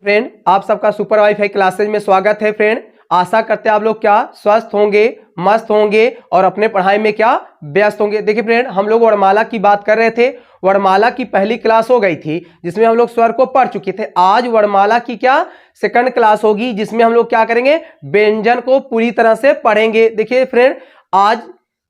Friend, आप सबका super wifi classes में स्वागत है। फ्रेंड, आशा करते हैं आप लोग क्या स्वस्थ होंगे, मस्त होंगे और अपने पढ़ाई में क्या व्यस्त होंगे। देखिए फ्रेंड, हम लोग वर्णमाला की बात कर रहे थे। वर्णमाला की पहली क्लास हो गई थी जिसमें हम लोग स्वर को पढ़ चुके थे। आज वर्णमाला की क्या सेकंड क्लास होगी जिसमें हम लोग क्या करेंगे, व्यंजन को पूरी तरह से पढ़ेंगे। देखिए फ्रेंड, आज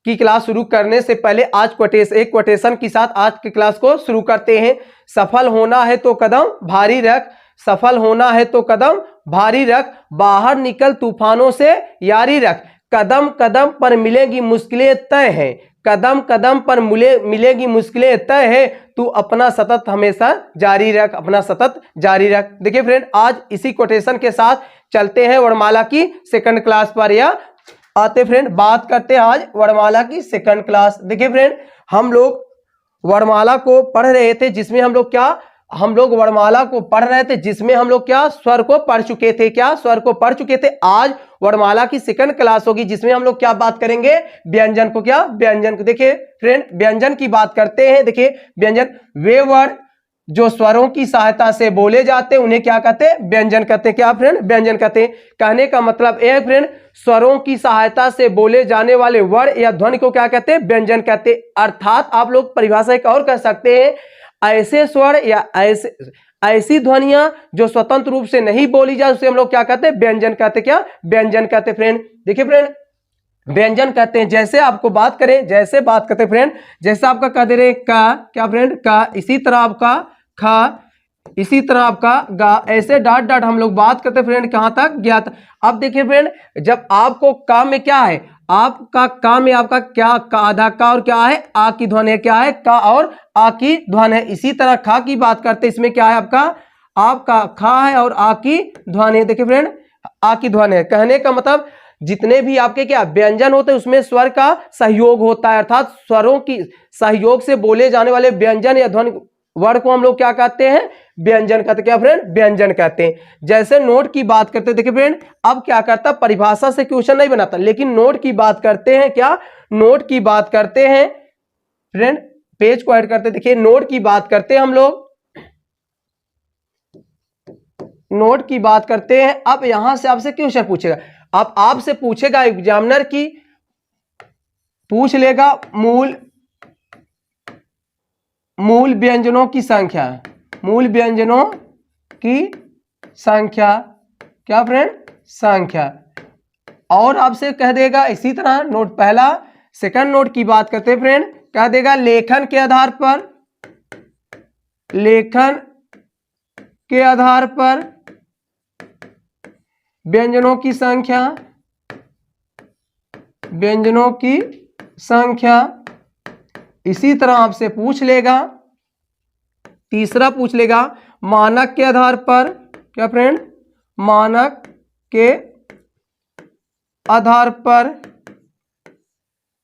की क्लास शुरू करने से पहले आज एक क्वोटेशन के साथ आज की क्लास को शुरू करते हैं। सफल होना है तो कदम भारी रख, सफल होना है तो कदम भारी रख, बाहर निकल तूफानों से यारी रख, कदम कदम पर मिलेगी मुश्किलें तय है, कदम कदम पर मिलेगी मुश्किलें तय है, तू अपना सतत हमेशा जारी रख, अपना सतत जारी रख। देखिए फ्रेंड, आज इसी कोटेशन के साथ चलते हैं वर्णमाला की सेकंड क्लास पर। या आते फ्रेंड, बात करते हैं आज वर्णमाला की सेकंड क्लास। देखिए फ्रेंड, हम लोग वर्णमाला को पढ़ रहे थे जिसमें हम लोग क्या वर्णमाला को पढ़ रहे थे जिसमें हम लोग क्या स्वर को पढ़ चुके थे। क्या स्वर को पढ़ चुके थे। आज वर्णमाला की सेकंड क्लास होगी जिसमें हम लोग क्या बात करेंगे, व्यंजन को। क्या व्यंजन को। देखिए फ्रेंड, व्यंजन की बात करते हैं। देखिए व्यंजन वे वर्ड जो स्वरों की सहायता से बोले जाते हैं उन्हें क्या कहते हैं, व्यंजन कहते हैं। क्या फ्रेंड, व्यंजन कहते हैं। कहने का मतलब यह है फ्रेंड, स्वरों की सहायता से बोले जाने वाले वर्ण या ध्वनि को क्या कहते हैं, व्यंजन कहते हैं। अर्थात आप लोग परिभाषा एक और कह सकते हैं, ऐसे स्वर या ऐसी ध्वनियां जो स्वतंत्र रूप से नहीं बोली जाए उसे हम लोग क्या कहते हैं, व्यंजन कहते हैं। क्या व्यंजन कहते हैं फ्रेंड। देखिए फ्रेंड, व्यंजन कहते हैं जैसे आपको बात करें, जैसे बात करते फ्रेंड, जैसे आपका कह दे रहे का, क्या फ्रेंड का, इसी तरह आपका खा, इसी तरह आपका गा, ऐसे डाट डाट हम लोग बात करते फ्रेंड कहां तक, ज्ञात। अब देखिए फ्रेंड, जब आपको का में क्या है, आपका का में आपका क्या का आधा का और क्या है, आ की ध्वनि है। क्या है, का और आ की ध्वनि है। इसी तरह खा की बात करते इसमें क्या है, आपका खा है और आ की ध्वनि है। देखिए फ्रेंड, आ की ध्वनि है। कहने का मतलब जितने भी आपके क्या व्यंजन होते हैं उसमें स्वर का सहयोग होता है, अर्थात स्वरों की सहयोग से बोले जाने वाले व्यंजन या ध्वनि वर्ड को हम लोग क्या कहते हैं, व्यंजन कहते हैं। क्या फ्रेंड, व्यंजन कहते हैं। जैसे नोट की बात करते हैं। देखिए फ्रेंड, अब क्या करता, परिभाषा से क्वेश्चन नहीं बनाता लेकिन नोट की बात करते हैं। क्या नोट की बात करते हैं फ्रेंड, पेज को ऐड करते हैं। देखिए नोट की बात करते हैं हम लोग, नोट की बात करते हैं। अब यहां से आपसे क्वेश्चन पूछेगा, अब आपसे पूछेगा एग्जामिनर की, पूछ लेगा मूल व्यंजनों की संख्या, मूल व्यंजनों की संख्या। क्या फ्रेंड, संख्या। और आपसे कह देगा इसी तरह नोट पहला, सेकंड नोट की बात करते हैं फ्रेंड, कह देगा लेखन के आधार पर, लेखन के आधार पर व्यंजनों की संख्या, व्यंजनों की संख्या। इसी तरह आपसे पूछ लेगा, तीसरा पूछ लेगा मानक के आधार पर। क्या फ्रेंड, मानक के आधार पर।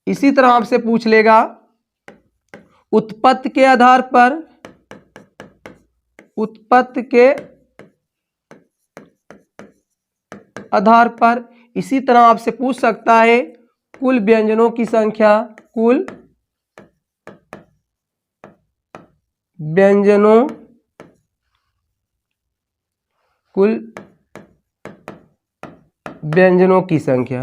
इसी तरह आपसे पूछ लेगा उत्पत्ति के आधार पर, उत्पत्ति के आधार पर। इसी तरह आपसे पूछ सकता है कुल व्यंजनों की संख्या, कुल व्यंजनों, कुल व्यंजनों की संख्या।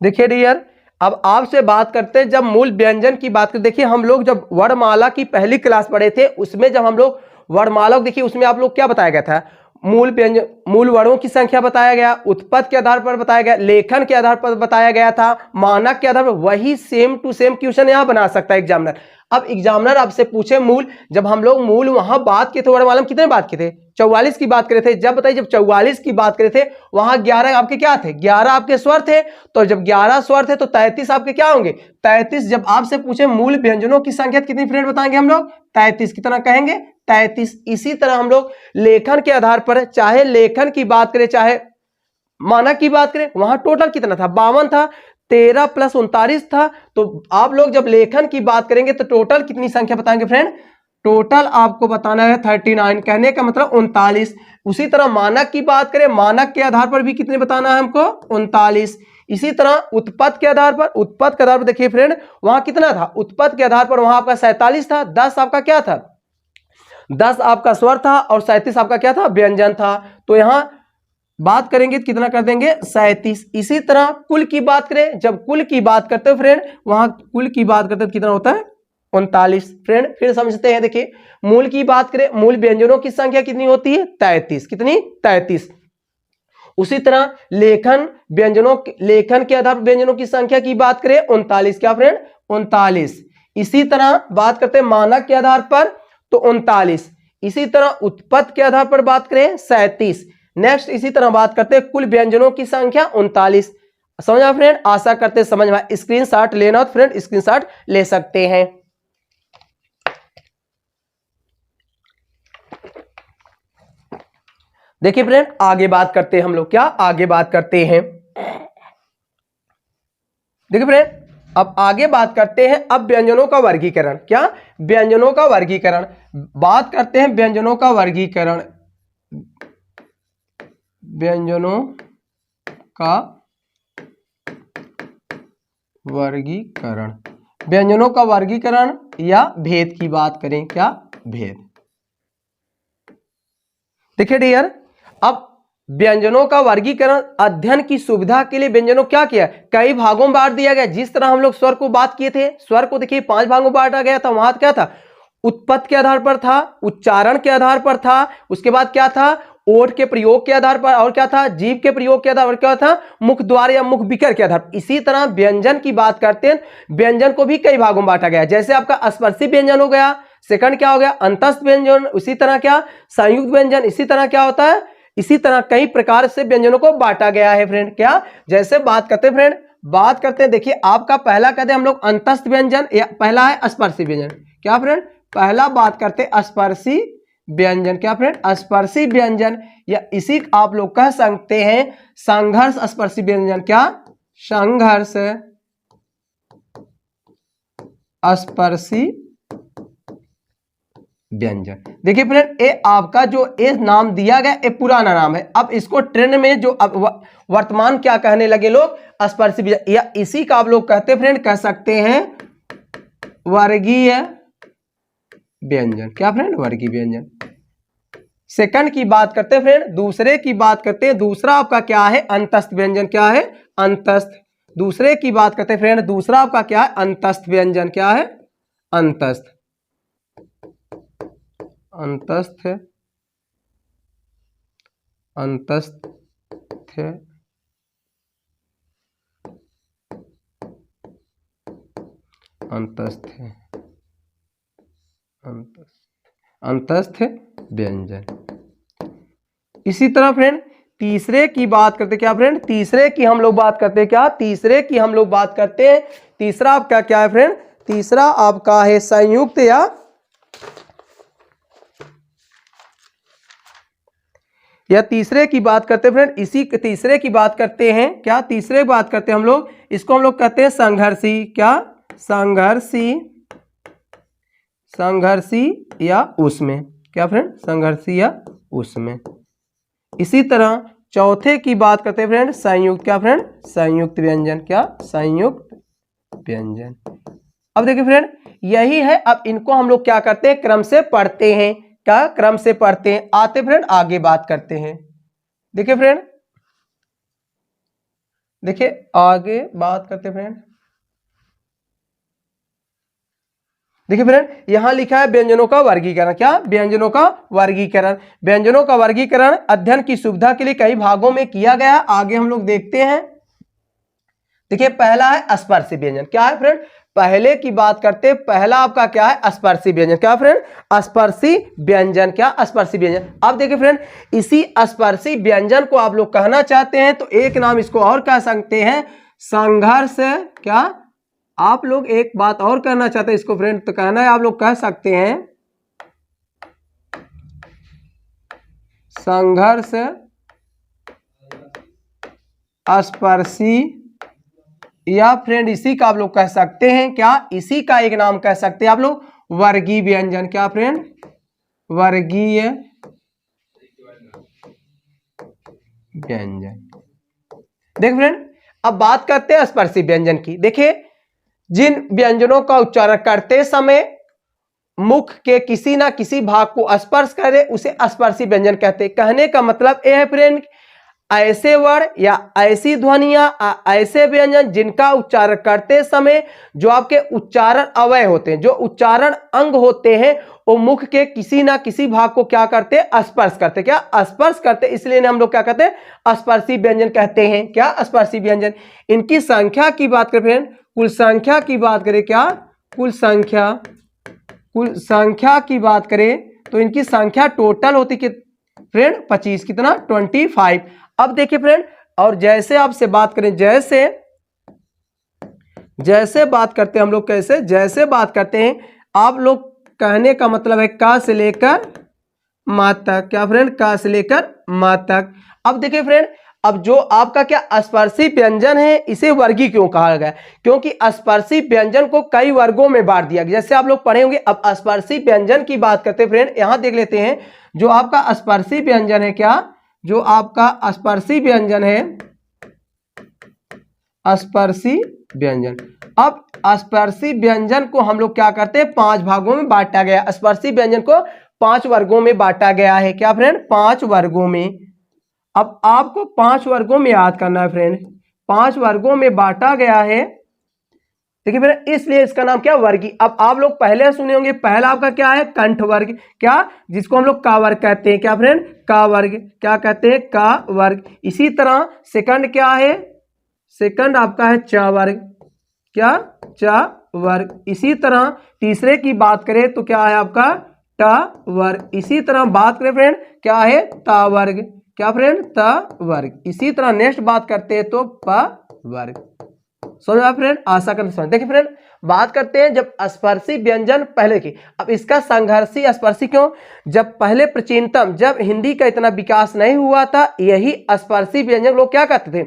देखिए डियर, अब आपसे बात करते हैं जब मूल व्यंजन की बात करते। देखिए हम लोग जब वर्णमाला की पहली क्लास पढ़े थे उसमें जब हम लोग वर्णमाला, देखिए उसमें आप लोग क्या बताया गया था, मूल व्यंजन, मूल वर्णों की संख्या बताया गया, उत्पत्ति के आधार पर बताया गया, लेखन के आधार पर बताया गया था, मानक के आधार पर। वही सेम टू सेम क्वेश्चन यहां बना सकता है एग्जामिनर। अब एग्जामिनर आपसे पूछे मूल, जब हम लोग मूल वहां बात किए थे वर्णमाला में कितने बात किए थे, 44 की बात करे थे। जब बताइए, जब 44 की बात करे थे वहां 11 आपके क्या थे, 11 आपके स्वर थे। तो जब 11 स्वर थे तो 33 आपके क्या होंगे, 33। जब आपसे पूछे मूल व्यंजनों की संख्या कितनी फ्रेंड बताएंगे हम लोग, 33। कितना कहेंगे, 33। इसी तरह हम लोग लेखन के आधार पर, चाहे लेखन की बात करें चाहे मानक की बात करें, वहां टोटल कितना था, 52 था। 13 + 39 था। तो आप लोग जब लेखन की बात करेंगे तो टोटल कितनी संख्या बताएंगे फ्रेंड, टोटल आपको बताना है 39। कहने का मतलब 39। उसी तरह मानक की बात करें, मानक के आधार पर भी कितने बताना है हमको, 39। इसी तरह उत्पत्ति के आधार पर, उत्पत्ति के आधार पर देखिए फ्रेंड वहां कितना था, उत्पत्ति के आधार पर वहां आपका 47 था। 10 आपका क्या था, 10 आपका स्वर था और 37 आपका क्या था, व्यंजन था। तो यहां बात करेंगे तो कितना कर देंगे, 37। इसी तरह कुल की बात करें, जब कुल की बात करते हो फ्रेंड, वहां कुल की बात करते हो तो कितना होता है, 39। फ्रेंड फिर समझते हैं, देखिए मूल की बात करें, मूल व्यंजनों की संख्या कितनी होती है, 33। कितनी, 33। उसी तरह लेखन व्यंजनों, लेखन के आधार पर व्यंजनों की संख्या की बात करें, 39। क्या फ्रेंड, 39। इसी तरह बात करते हैं मानक के आधार पर तो 39। इसी तरह उत्पत्ति के आधार पर बात करें 37। नेक्स्ट इसी तरह बात करते हैं कुल व्यंजनों की संख्या 39। समझा फ्रेंड, आशा करते समझ में। स्क्रीनशॉट लेना हो तो फ्रेंड स्क्रीनशॉट ले सकते हैं। देखिए फ्रेंड आगे बात करते हैं हम लोग, क्या आगे बात करते हैं, देखिए फ्रेंड अब आगे बात करते हैं अब व्यंजनों का वर्गीकरण। क्या, व्यंजनों का वर्गीकरण। बात करते हैं व्यंजनों का वर्गीकरण, व्यंजनों का वर्गीकरण, व्यंजनों का वर्गीकरण या भेद की बात करें, क्या, भेद। देखिए डियर, अब व्यंजनों का वर्गीकरण अध्ययन की सुविधा के लिए व्यंजनों क्या किया, कई भागों में बांट दिया गया। जिस तरह हम लोग स्वर को बात किए थे, स्वर को देखिए 5 भागों में बांटा गया था। वहां क्या था, उत्पत्ति के आधार पर था, उच्चारण के आधार पर था, उसके बाद क्या था, ओठ के प्रयोग के आधार पर, और क्या था, जीभ के प्रयोग के आधार पर, क्या था, मुख द्वार या मुख विकर के आधार पर। इसी तरह व्यंजन की बात करते हैं, व्यंजन को भी कई भागों में बांटा गया। जैसे आपका स्पर्शी व्यंजन हो गया, सेकंड क्या हो गया, अंतस्थ व्यंजन, उसी तरह क्या, संयुक्त व्यंजन, इसी तरह क्या होता है, इसी तरह कई प्रकार से व्यंजनों को बांटा गया है फ्रेंड। क्या, जैसे बात करते हैं फ्रेंड, बात करते हैं, देखिए आपका पहला कहते हैं हम लोग अंतस्थ व्यंजन, या पहला है स्पर्शी व्यंजन। क्या फ्रेंड, पहला बात करते हैं स्पर्शी व्यंजन। क्या फ्रेंड, स्पर्शी व्यंजन, या इसी आप लोग कह सकते हैं संघर्ष स्पर्शी व्यंजन। क्या, संघर्ष स्पर्शी व्यंजन। देखिए फ्रेंड ये आपका जो ये नाम दिया गया ये पुराना नाम है। अब इसको ट्रेंड में जो अब वर्तमान क्या कहने लगे लोग, स्पर्शी व्यंजन, या इसी का आप लोग कहते फ्रेंड, कह सकते हैं वर्गीय व्यंजन। क्या फ्रेंड, वर्गीय व्यंजन। सेकंड की बात करते हैं फ्रेंड, दूसरे की बात करते हैं, दूसरा आपका क्या है, अंतस्थ व्यंजन। क्या है, अंतस्थ। दूसरे की बात करते हैं फ्रेंड, दूसरा आपका क्या है, अंतस्थ व्यंजन। क्या है, अंतस्थ, अंतस्थ, अंतस्थ, अंतस्थ, अंतस्थ व्यंजन। इसी तरह फ्रेंड तीसरे की बात करते, क्या फ्रेंड, तीसरे की हम लोग बात करते हैं, क्या, तीसरे की हम लोग बात करते हैं। तीसरा आपका क्या है फ्रेंड, तीसरा आपका है संयुक्त, या तीसरे की बात करते हैं फ्रेंड, इसी तीसरे की बात करते हैं। क्या, तीसरे बात करते हैं हम लोग, इसको हम लोग कहते हैं संघर्षी। क्या, संघर्षी, संघर्षी या उसमें। क्या फ्रेंड, संघर्षी या उसमें। इसी तरह चौथे की बात करते हैं फ्रेंड, संयुक्त। क्या फ्रेंड, संयुक्त व्यंजन। क्या, संयुक्त व्यंजन। अब देखिए फ्रेंड यही है, अब इनको हम लोग क्या करते हैं, क्रम से पढ़ते हैं। क्या, क्रम से पढ़ते हैं। आते फ्रेंड आगे बात करते हैं। देखिए फ्रेंड, देखिए आगे बात करते हैं फ्रेंड। देखिए फ्रेंड यहां लिखा है व्यंजनों का वर्गीकरण। क्या, व्यंजनों का वर्गीकरण। व्यंजनों का वर्गीकरण अध्ययन की सुविधा के लिए कई भागों में किया गया। आगे हम लोग देखते हैं। देखिए पहला है स्पर्शी व्यंजन। क्या है फ्रेंड, पहले की बात करते हैं, पहला आपका क्या है, स्पर्शी व्यंजन। क्या फ्रेंड, स्पर्शी व्यंजन। क्या, स्पर्शी व्यंजन। अब देखिए फ्रेंड इसी स्पर्शी व्यंजन को आप लोग कहना चाहते हैं तो एक नाम इसको और कह सकते हैं, संघर्ष। क्या, आप लोग एक बात और कहना चाहते हैं इसको फ्रेंड, तो कहना है आप लोग कह सकते हैं संघर्ष स्पर्शी, या फ्रेंड इसी का आप लोग कह सकते हैं, क्या, इसी का एक नाम कह सकते हैं आप लोग वर्गीय व्यंजन। क्या फ्रेंड, वर्गीय व्यंजन। देख फ्रेंड अब बात करते हैं स्पर्शी व्यंजन की। देखिए जिन व्यंजनों का उच्चारण करते समय मुख के किसी ना किसी भाग को स्पर्श करे उसे स्पर्शी व्यंजन कहते हैं। कहने का मतलब यह है फ्रेंड, ऐसे वर्ण या ऐसी ध्वनियां, ऐसे व्यंजन जिनका उच्चारण करते समय जो आपके उच्चारण अवयव होते हैं, जो उच्चारण अंग होते हैं, वो मुख के किसी ना किसी भाग को क्या करते हैं, स्पर्श करते। क्या स्पर्श करते, इसलिए हम लोग क्या कहते हैं, स्पर्शी व्यंजन कहते हैं। क्या स्पर्शी व्यंजन। इनकी संख्या की बात करें फ्रेंड, कुल संख्या की बात करें, क्या कुल संख्या की बात करें तो इनकी संख्या टोटल होती कि फ्रेंड 25, कितना 25। अब देखिए फ्रेंड, और जैसे आपसे बात करें, जैसे बात करते हैं हम लोग, कैसे जैसे बात करते हैं आप लोग, कहने का मतलब है का से लेकर मा तक। क्या फ्रेंड, का से लेकर मा तक। अब देखिए फ्रेंड, अब जो आपका क्या स्पर्शी व्यंजन है इसे वर्गीय क्यों कहा गया, क्योंकि स्पर्शी व्यंजन को कई वर्गों में बांट दिया गया, जैसे आप लोग पढ़े होंगे। अब स्पर्शी व्यंजन की बात करते हैं फ्रेंड, यहां देख लेते हैं जो आपका स्पर्शी व्यंजन है, क्या जो आपका स्पर्शी व्यंजन है, स्पर्शी व्यंजन। अब स्पर्शी व्यंजन को हम लोग क्या करते हैं, 5 भागों में बांटा गया। स्पर्शी व्यंजन को 5 वर्गों में बांटा गया है। क्या फ्रेंड, 5 वर्गों में। अब आपको 5 वर्गों में याद करना है फ्रेंड, 5 वर्गों में बांटा गया है। देखिए फ्रेंड, इसलिए इसका नाम क्या, वर्गीय। अब आप लोग पहले सुने होंगे, पहला आपका क्या है, कंठ वर्ग, क्या जिसको हम लोग का वर्ग कहते हैं। क्या फ्रेंड, का वर्ग, क्या कहते हैं, का वर्ग। इसी तरह सेकंड क्या है, सेकंड आपका है च वर्ग, क्या च वर्ग। इसी तरह तीसरे की बात करें तो क्या है आपका ट वर्ग। इसी तरह बात करें फ्रेंड, क्या है ता वर्ग, क्या फ्रेंड, त वर्ग। इसी तरह नेक्स्ट बात करते हैं तो प वर्ग। समझ आप फ्रेंड, आशा करते समझ। देखिए फ्रेंड, बात करते हैं जब स्पर्शी व्यंजन पहले की। अब इसका संघर्षी स्पर्शी क्यों, जब पहले प्राचीनतम, जब हिंदी का इतना विकास नहीं हुआ था, यही स्पर्शी व्यंजन लोग क्या कहते थे,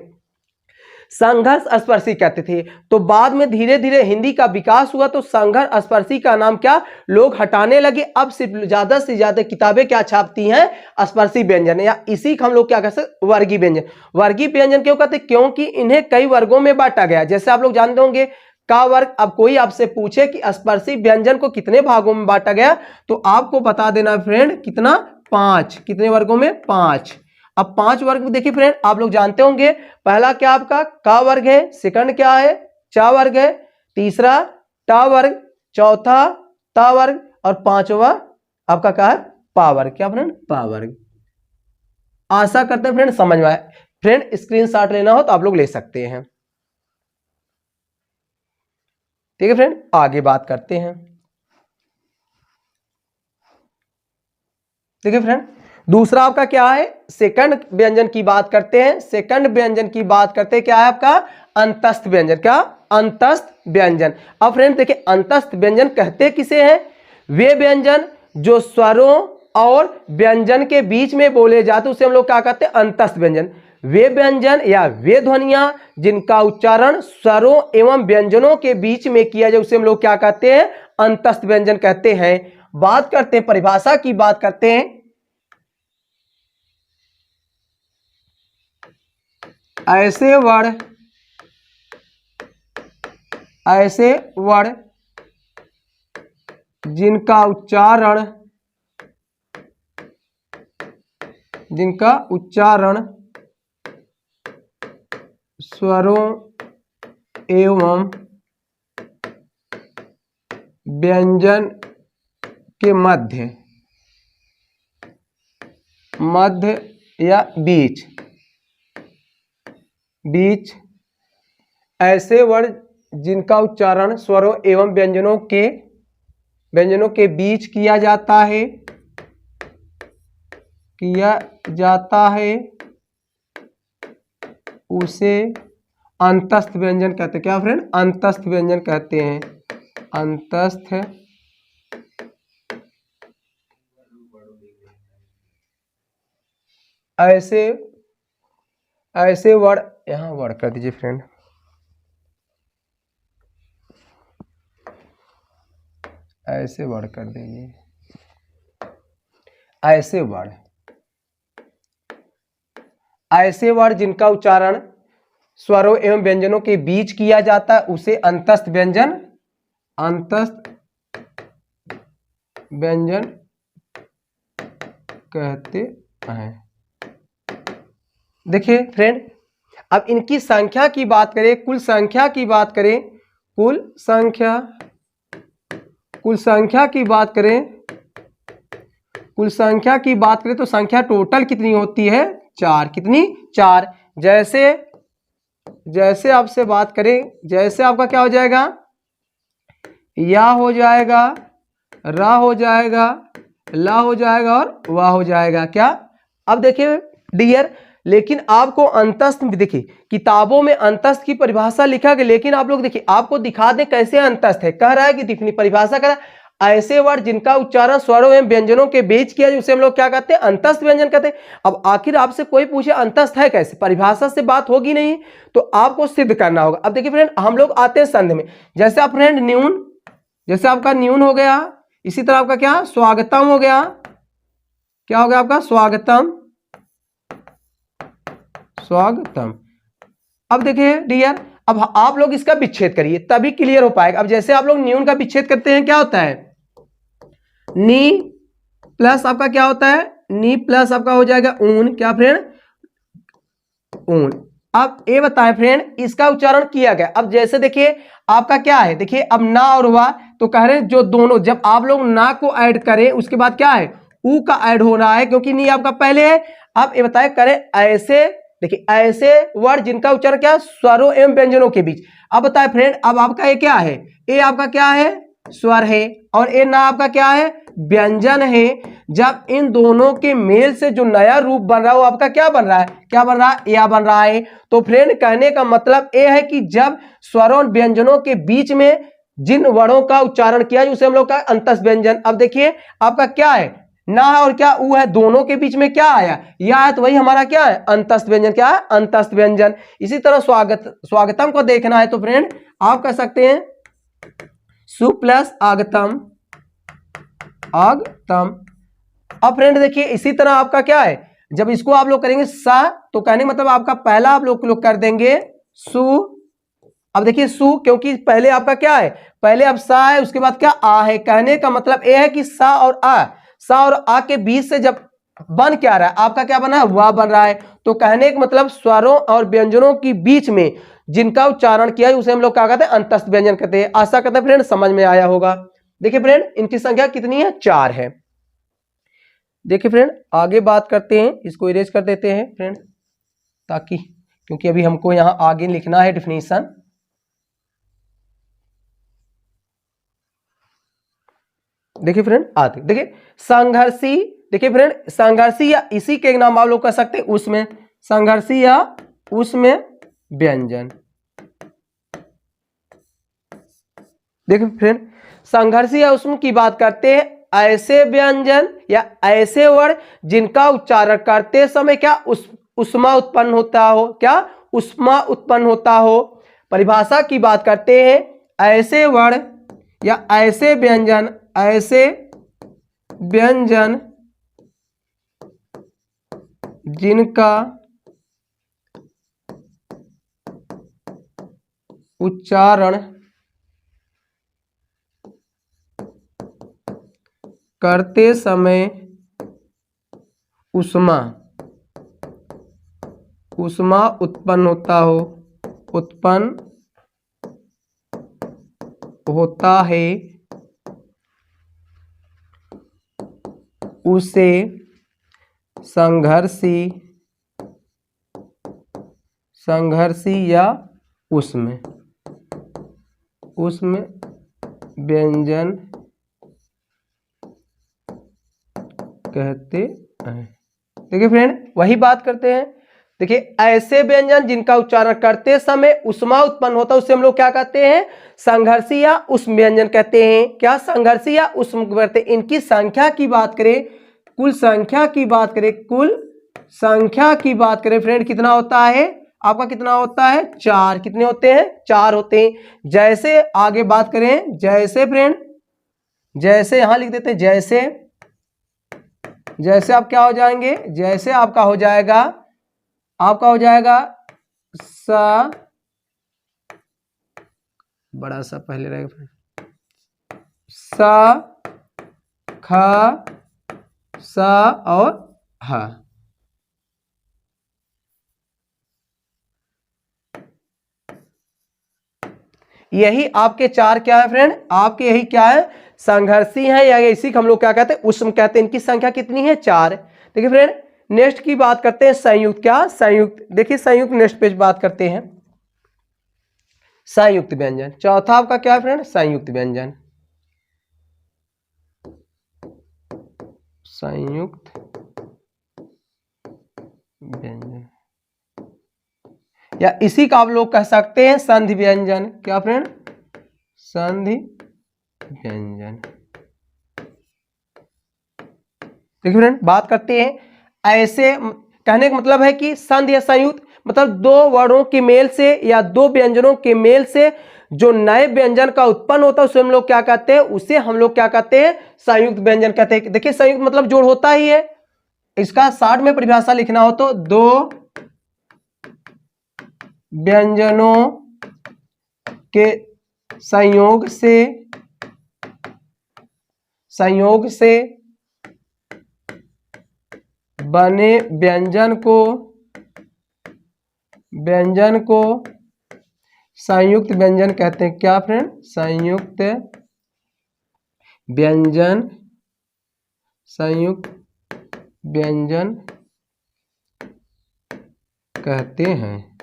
संघर्ष स्पर्शी कहते थे। तो बाद में धीरे धीरे हिंदी का विकास हुआ तो संघर्ष स्पर्शी का नाम क्या लोग हटाने लगे। अब सिर्फ ज्यादा से ज्यादा किताबें क्या छापती हैं, स्पर्शी व्यंजन, या इसी हम लोग क्या कहते हैं, वर्गीय व्यंजन। वर्गीय व्यंजन क्यों कहते हैं, क्योंकि इन्हें कई वर्गों में बांटा गया। जैसे आप लोग जानते होंगे का वर्ग। अब कोई आपसे पूछे कि स्पर्शी व्यंजन को कितने भागों में बांटा गया, तो आपको बता देना फ्रेंड, कितना 5। कितने वर्गों में, 5। अब 5 वर्ग में देखिए फ्रेंड, आप लोग जानते होंगे, पहला क्या आपका का वर्ग है, सेकंड क्या है चा वर्ग है, तीसरा टा वर्ग, चौथा ता वर्ग, और पांचवा आपका क्या है, पा वर्ग। क्या फ्रेंड, पा वर्ग। आशा करते हैं फ्रेंड समझ में आए। फ्रेंड स्क्रीनशॉट लेना हो तो आप लोग ले सकते हैं। ठीक है फ्रेंड, आगे बात करते हैं। देखिए फ्रेंड, दूसरा आपका क्या है, सेकंड व्यंजन की बात करते हैं। सेकंड व्यंजन की बात करते हैं, क्या है आपका अंतस्थ व्यंजन। क्या अंतस्थ व्यंजन। अब फ्रेंड देखिए, अंतस्थ व्यंजन कहते किसे हैं, वे व्यंजन जो स्वरों और व्यंजन के बीच में बोले जाते उसे हम लोग क्या कहते हैं, अंतस्थ व्यंजन। वे व्यंजन या वे ध्वनियां जिनका उच्चारण स्वरों एवं व्यंजनों के बीच में किया जाए उसे हम लोग क्या कहते हैं, अंतस्थ व्यंजन कहते हैं। बात करते हैं, परिभाषा की बात करते हैं। ऐसे वर्ण जिनका उच्चारण स्वरों एवं व्यंजन के मध्य या बीच ऐसे वर्ण जिनका उच्चारण स्वरों एवं व्यंजनों के बीच किया जाता है उसे अंतस्थ व्यंजन कहते हैं। क्या फ्रेंड, अंतस्थ व्यंजन कहते हैं। अंतस्थ ऐसे वर्ड, यहां वर्ड कर दीजिए फ्रेंड। ऐसे वर्ड कर देंगे, ऐसे वर्ड जिनका उच्चारण स्वरों एवं व्यंजनों के बीच किया जाता है उसे अंतस्थ व्यंजन व्यंजन कहते हैं। देखिए फ्रेंड, अब इनकी संख्या की बात करें, कुल संख्या की बात करें, कुल संख्या की बात करें, कुल संख्या की बात करें तो संख्या टोटल कितनी होती है? 4। कितनी? 4। जैसे आपसे बात करें, जैसे आपका क्या हो जाएगा? या हो जाएगा, रा हो जाएगा, ला हो जाएगा और वाह हो जाएगा। क्या? अब देखिए डियर, लेकिन आपको अंतस्थ देखिए, किताबों में अंतस्थ की परिभाषा लिखा गया, लेकिन आप लोग देखिए, आपको दिखा दें कैसे अंतस्थ है। कह रहा है कि दिखनी परिभाषा कर ऐसे वर्ड जिनका उच्चारण स्वरों एवं व्यंजनों के बीच किया जाए उसे हम लोग क्या कहते हैं? अंतस्थ व्यंजन कहते हैं। अब आखिर आपसे कोई पूछे अंतस्थ है कैसे, परिभाषा से बात होगी नहीं, तो आपको सिद्ध करना होगा। अब देखिए फ्रेंड, हम लोग आते हैं संधि में। जैसे आप फ्रेंड न्यून, जैसे आपका न्यून हो गया, इसी तरह आपका क्या? स्वागतम हो गया। क्या हो गया आपका? स्वागतम, स्वागतम। अब देखिए डियर, अब आप लोग इसका विच्छेद करिए तभी क्लियर हो पाएगा। अब जैसे आप लोग न्यून का विच्छेद करते हैं, क्या होता है? नी प्लस आपका क्या होता है? नी प्लस आपका हो जाएगा ऊन। क्या फ्रेंड? ऊन। अब ये बताएं फ्रेंड, इसका उच्चारण किया गया। अब जैसे देखिए आपका क्या है, देखिए अब ना और वाह, तो कह रहे हैं जो दोनों, जब आप लोग ना को ऐड करें उसके बाद क्या है? ऊ का ऐड हो रहा है, क्योंकि नी आपका पहले है। अब ये बताएं करें ऐसे, देखिए ऐसे वर्ड जिनका उच्चारण क्या? स्वरों एवं व्यंजनों के बीच। अब बताएं फ्रेंड, अब आपका ये क्या है? ये आपका क्या है? स्वर है, और ये ना आपका क्या है? व्यंजन है। जब इन दोनों के मेल से जो नया रूप बन रहा है वो आपका क्या बन रहा है? क्या बन रहा है? या बन रहा है। तो फ्रेंड कहने का मतलब ये है कि जब स्वरों और व्यंजनों के बीच में जिन वर्णों का उच्चारण किया उसे हम लोग का अंतस्थ व्यंजन। अब देखिए आपका क्या है? ना है और क्या? ऊ है, दोनों के बीच में क्या आया? या है, तो वही हमारा क्या है? अंतस्थ व्यंजन। क्या है? अंतस्थ व्यंजन। इसी तरह स्वागतम को देखना है तो फ्रेंड आप कह सकते हैं सु प्लस आगतम, आगतम। अब फ्रेंड देखिए इसी तरह आपका क्या है? जब इसको आप लोग करेंगे सा, तो कहने मतलब आपका पहला आप लोग कर देंगे सु। अब देखिए सु, क्योंकि पहले आपका क्या है? पहले अब सा है, उसके बाद क्या? आ है। कहने का मतलब यह है कि सा और आ के बीच से जब बन क्या रहा है? आपका क्या बना है? वाह बन रहा है। तो कहने का मतलब स्वरों और व्यंजनों के बीच में जिनका उच्चारण किया है उसे हम लोग क्या कहते हैं? अंतस्थ व्यंजन कहते हैं। आशा करते हैं फ्रेंड समझ में आया होगा। देखिए फ्रेंड, इनकी संख्या कितनी है? 4 है। देखिए फ्रेंड, आगे बात करते हैं, इसको इरेज कर देते हैं फ्रेंड, ताकि, क्योंकि अभी हमको यहां आगे लिखना है डिफिनीशन। देखिए फ्रेंड, आते देखिए संघर्षी। देखिए फ्रेंड, संघर्षी या इसी के नाम आप लोग कह सकते हैं उसमें, संघर्षी या उसमें व्यंजन। देखिए फ्रेंड, संघर्षी या उसमें की बात करते हैं ऐसे व्यंजन या ऐसे वर्ड जिनका उच्चारण करते समय क्या? उष्मा उत्पन्न होता हो। क्या? उष्मा उत्पन्न होता हो। परिभाषा की बात करते हैं ऐसे वर्ड या ऐसे व्यंजन, ऐसे व्यंजन जिनका उच्चारण करते समय उष्मा उत्पन्न होता हो, उत्पन्न होता है, उसे संघर्षी या उसमें व्यंजन कहते हैं। देखिए फ्रेंड, वही बात करते हैं। देखिए ऐसे व्यंजन जिनका उच्चारण करते समय उष्मा उत्पन्न होता है उसे हम लोग क्या कहते हैं? संघर्षी या उष्म व्यंजन कहते हैं। क्या? संघर्षी या उष्म कहते हैं। इनकी संख्या की बात करें, कुल संख्या की बात करें, कुल संख्या की बात करें फ्रेंड, कितना होता है आपका? कितना होता है? 4। कितने होते हैं? 4 होते हैं। जैसे आगे बात करें, जैसे फ्रेंड, जैसे यहां लिख देते हैं जैसे आप क्या हो जाएंगे? जैसे आपका हो जाएगा सा, बड़ा सा पहले रहेगा सा ख, स और ह। यही आपके चार क्या है फ्रेंड, आपके यही क्या है, संघर्षी हैं, या इसी को हम लोग क्या कहते हैं, उष्म कहते हैं। इनकी संख्या कितनी है, 4। देखिए फ्रेंड, नेक्स्ट की बात करते हैं संयुक्त। क्या संयुक्त, देखिए संयुक्त नेक्स्ट पेज बात करते हैं। संयुक्त व्यंजन, चौथा आपका क्या है फ्रेंड, संयुक्त व्यंजन। संयुक्त व्यंजन, या इसी का आप लोग कह सकते हैं संधि व्यंजन। क्या फ्रेंड, संधि व्यंजन। देखिए फ्रेंड, बात करते हैं ऐसे, कहने का मतलब है कि संधि या संयुक्त मतलब दो वर्णों के मेल से या दो व्यंजनों के मेल से जो नए व्यंजन का उत्पन्न होता है उसे हम लोग क्या कहते हैं, उसे हम लोग क्या कहते हैं, संयुक्त व्यंजन कहते हैं। देखिए संयुक्त मतलब जोड़ होता ही है। इसका शॉर्ट में परिभाषा लिखना हो तो दो व्यंजनों के संयोग से बने व्यंजन को संयुक्त व्यंजन कहते हैं। क्या फ्रेंड, संयुक्त व्यंजन, संयुक्त व्यंजन कहते हैं,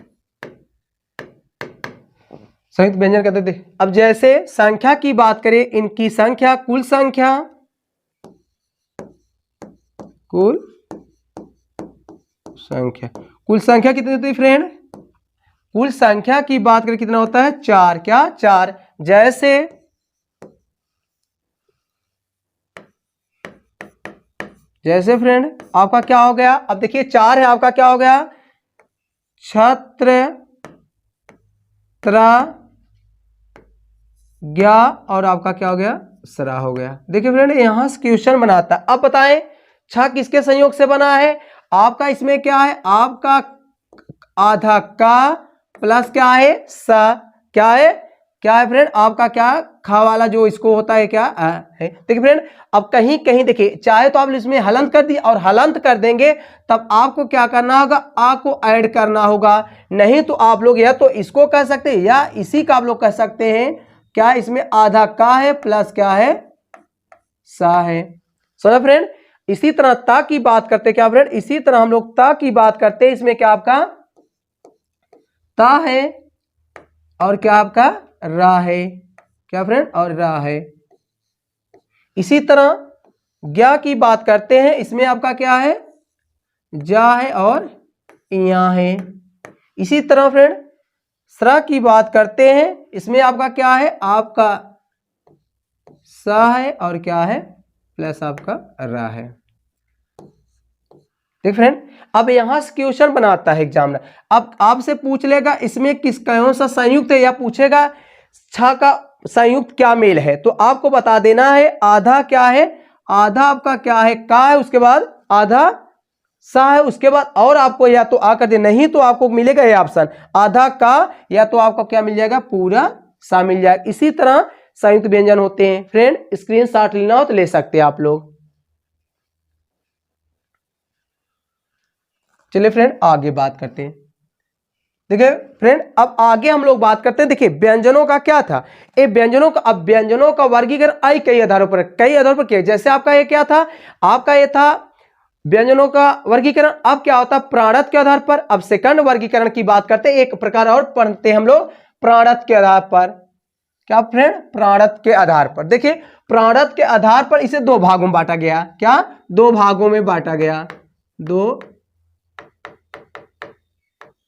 संयुक्त व्यंजन कहते थे। अब जैसे संख्या की बात करें, इनकी संख्या, कुल संख्या कितनी होती है फ्रेंड, कुल संख्या की बात करें कितना होता है, 4। क्या 4। जैसे फ्रेंड आपका क्या हो गया, अब देखिए 4 है, आपका क्या हो गया, छत्र, त्रा, ज्ञा और आपका क्या हो गया, सरा हो गया। देखिए फ्रेंड यहां से क्वेश्चन बनाता है। अब बताएं 6 किसके संयोग से बना है, आपका इसमें क्या है, आपका आधा का प्लस क्या है, सा, क्या है फ्रेंड, आपका क्या खा वाला जो इसको होता है क्या है। देखिए फ्रेंड, अब कहीं कहीं देखिए, चाहे तो आप इसमें हलंत कर दिए और हलंत कर देंगे तब आपको क्या करना होगा, आ को ऐड करना होगा। नहीं तो आप लोग या तो इसको कह सकते हैं या इसी का आप लोग कह सकते हैं, क्या इसमें आधा का है प्लस क्या है, सा है। समझा फ्रेंड। इसी तरह ता की बात करते, क्या फ्रेंड, इसी तरह हम लोग ता की बात करते हैं। इसमें क्या आपका ता है और क्या आपका रा है। क्या फ्रेंड, और रा है। इसी तरह ज्ञा की बात करते हैं, इसमें आपका क्या है, जा है और या है। इसी तरह फ्रेंड सरा की बात करते हैं, इसमें आपका क्या है, आपका सा है और क्या है, प्लस आपका रा है। ठीक फ्रेंड, अब यहां से क्वेश्चन बनाता है एग्जामिनर। अब आपसे पूछ लेगा इसमें किस कौन सा संयुक्त है, या पूछेगा 6 का संयुक्त क्या मेल है, तो आपको बता देना है आधा क्या है, आधा आपका क्या है, का है, उसके बाद आधा सा है, उसके बाद और आपको या तो आ कर दे, नहीं तो आपको मिलेगा ये ऑप्शन आधा का, या तो आपको क्या मिल जाएगा, पूरा सा मिल जाएगा। इसी तरह संयुक्त व्यंजन होते हैं फ्रेंड। स्क्रीनशॉट लेना हो तो ले सकते हैं आप लोग। चलिए फ्रेंड आगे बात करते हैं। देखिए फ्रेंड अब आगे हम लोग बात करते हैं। देखिए व्यंजनों का क्या था, ये व्यंजनों का, अब व्यंजनों का वर्गीकरण कई आधारों पर किया। जैसे आपका ये क्या था, आपका ये था व्यंजनों का वर्गीकरण। अब क्या होता है, प्राणत के आधार पर। अब सेकंड वर्गीकरण की बात करते हैं, एक प्रकार और पढ़ते हैं हम लोग प्राणत के आधार पर। क्या फ्रेंड, प्राणत के आधार पर। देखिए प्राणत के आधार पर इसे 2 भागों में बांटा गया। क्या, 2 भागों में बांटा गया, 2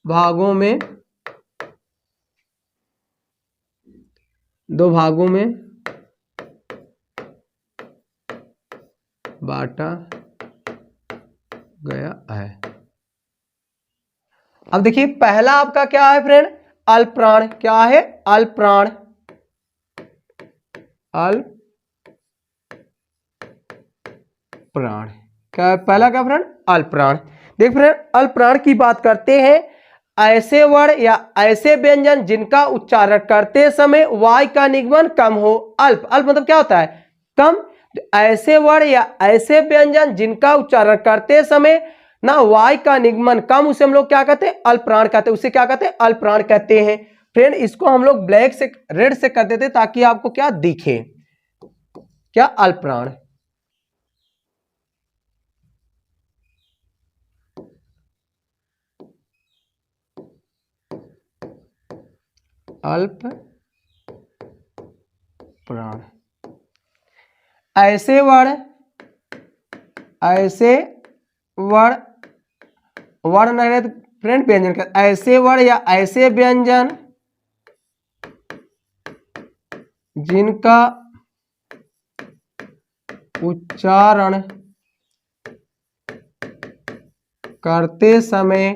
भागों में बांटा गया है। अब देखिए पहला आपका क्या है फ्रेंड, अल्पप्राण। क्या है, अल्पप्राण, अल्पप्राण। क्या है पहला, क्या फ्रेंड, अल्पप्राण। देख फ्रेंड अल्पप्राण की बात करते हैं, ऐसे वर्ण या ऐसे व्यंजन जिनका उच्चारण करते समय वाय का निगमन कम हो। अल्प, अल्प मतलब क्या होता है, कम। ऐसे वर्ण या ऐसे व्यंजन जिनका उच्चारण करते समय ना वाय का निगमन कम, उसे हम लोग क्या कहते हैं, अल्पप्राण कहते हैं। उसे क्या कहते हैं, अल्पप्राण कहते हैं। फ्रेंड इसको हम लोग ब्लैक से रेड से कर देते ताकि आपको क्या दिखे, क्या, अल्पप्राण। अल्प प्राण। ऐसे वर्ण, ऐसे वर्ण, वर्ण नहीं रहे तो फ्रेंड व्यंजन का, ऐसे वर्ण या ऐसे व्यंजन जिनका उच्चारण करते समय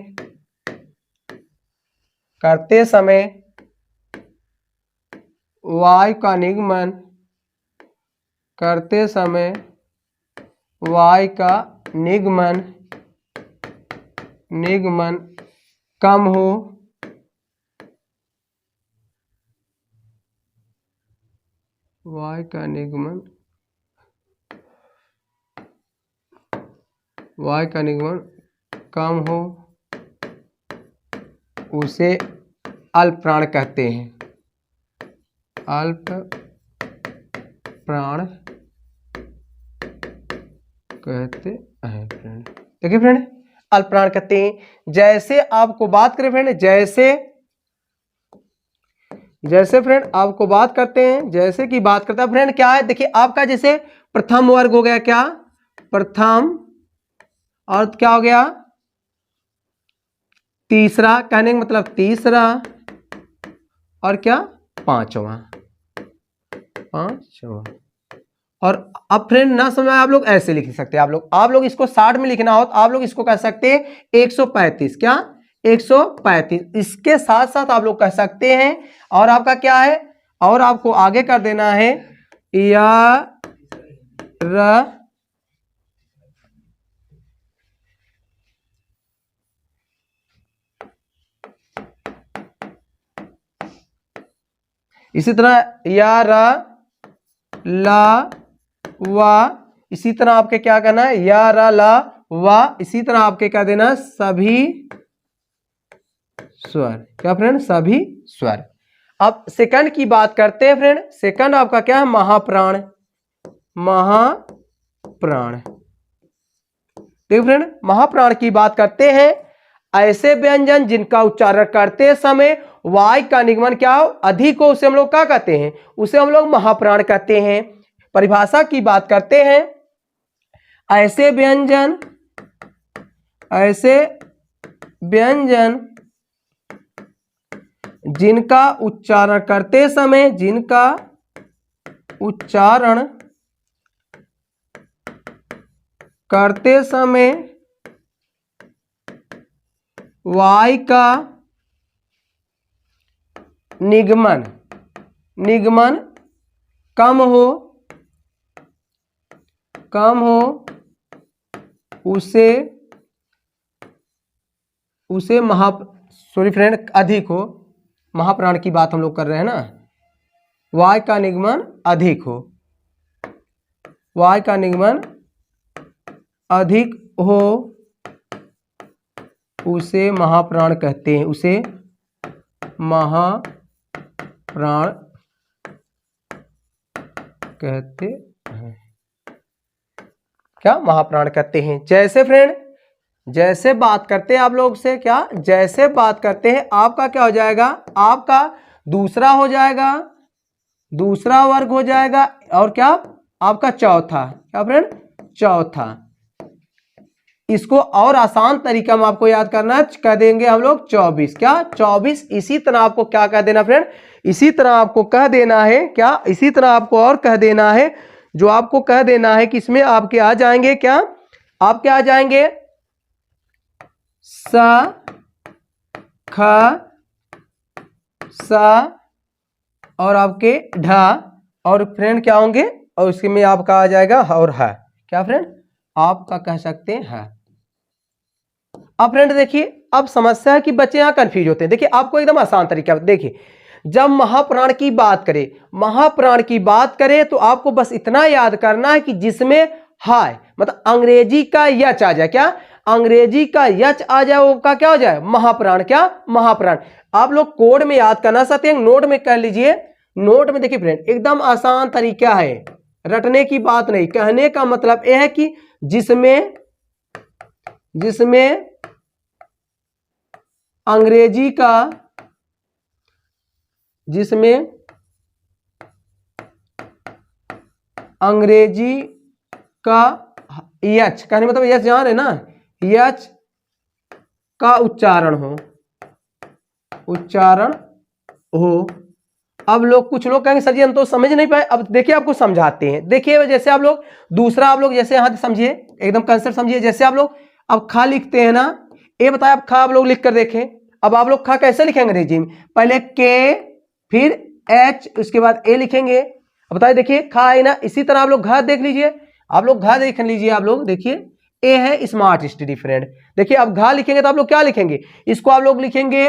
वायु का निगमन, करते समय वायु का निगमन कम हो, वायु का निगमन कम हो, उसे अल्पप्राण कहते हैं। अल्प प्राण कहते हैं फ्रेंड। देखिए फ्रेंड, अल्पप्राण कहते हैं। जैसे आपको बात करें फ्रेंड, जैसे फ्रेंड आपको बात करते हैं, जैसे की बात करता है फ्रेंड, क्या है, देखिए आपका जैसे प्रथम वर्ग हो गया, क्या, प्रथम, और क्या हो गया, तीसरा, कहने का मतलब तीसरा, और क्या, पांचवा। और अब फ्रेंड ना समझ आप लोग ऐसे लिख सकते हैं, आप लोग इसको 60 में लिखना हो तो आप लोग इसको कह सकते हैं 135, क्या, 135। इसके साथ साथ आप लोग कह सकते हैं, और आपका क्या है, और आपको आगे कर देना है या र, इसी तरह या र ला वा, इसी तरह आपके क्या करना है, या रा ला वा, इसी तरह आपके क्या देना, सभी स्वर, क्या फ्रेंड, सभी स्वर। अब सेकंड की बात करते हैं फ्रेंड। सेकंड आपका क्या है, महाप्राण। देखिए फ्रेंड, महाप्राण की बात करते हैं, ऐसे व्यंजन जिनका उच्चारण करते समय वाय का निगमन क्या हो, अधिक हो, उसे हम लोग क्या कहते हैं, उसे हम लोग महाप्राण कहते हैं। परिभाषा की बात करते हैं, ऐसे व्यंजन जिनका उच्चारण करते समय वाय का निगमन कम हो, उसे अधिक हो। महाप्राण की बात हम लोग कर रहे हैं ना, वाय का निगमन अधिक हो, वाय का निगमन अधिक हो, उसे महाप्राण कहते हैं, उसे महाप्राण कहते हैं, क्या, महाप्राण कहते हैं। जैसे फ्रेंड, जैसे बात करते हैं आप लोग से, क्या, जैसे बात करते हैं, आपका क्या हो जाएगा, आपका दूसरा हो जाएगा, दूसरा वर्ग हो जाएगा, और क्या, आपका चौथा, क्या फ्रेंड, चौथा। इसको और आसान तरीका में आपको याद करना है, कह देंगे हम लोग 24, क्या, 24। इसी तरह आपको क्या कह देना फ्रेंड, इसी तरह आपको कह देना है, क्या, इसी तरह आपको और कह देना है, जो आपको कह देना है कि इसमें आपके आ जाएंगे, क्या, आपके आ जाएंगे सा, ख, सा, और आपके ढा, और फ्रेंड क्या होंगे, और उसके में आपका आ जाएगा और है, क्या फ्रेंड, आपका कह सकते हैं। अब फ्रेंड देखिए, अब समस्या है कि बच्चे यहाँ कंफ्यूज होते हैं। देखिए आपको एकदम आसान तरीका देखिए, जब महाप्राण की बात करें, महाप्राण की बात करें तो आपको बस इतना याद करना है कि जिसमें हाय मतलब अंग्रेजी का यच आ जाए, क्या अंग्रेजी का यच आ जाए वो का क्या हो जाए, महाप्राण, क्या महाप्राण। आप लोग कोड में याद करना चाहते हैं, नोट में कर लीजिए। नोट में देखिए फ्रेंड एकदम आसान तरीका है, रटने की बात नहीं, कहने का मतलब यह है कि जिसमें अंग्रेजी का, जिसमें अंग्रेजी का यच, कहने मतलब यच जान है ना, यच का उच्चारण हो। अब लोग कुछ लोग कहेंगे सर जी हम तो समझ नहीं पाए। अब देखिए आपको समझाते हैं। देखिए जैसे आप लोग दूसरा, आप लोग जैसे यहां समझिए, एकदम कंसेप्ट समझिए। जैसे आप लोग अब खा लिखते हैं ना, ये बताए आप खा आप लोग लिख कर देखें। अब आप लोग खा कैसे लिखेंगे अंग्रेजी में, पहले के फिर एच उसके बाद ए लिखेंगे। अब बताइए देखिए खा है ना, इसी तरह आप लोग घा देख लीजिए, आप लोग घा देख लीजिए। आप लोग देखिए ए है स्मार्ट स्टडी फ्रेंड। देखिए अब घा लिखेंगे तो आप लोग क्या लिखेंगे, इसको आप लोग लिखेंगे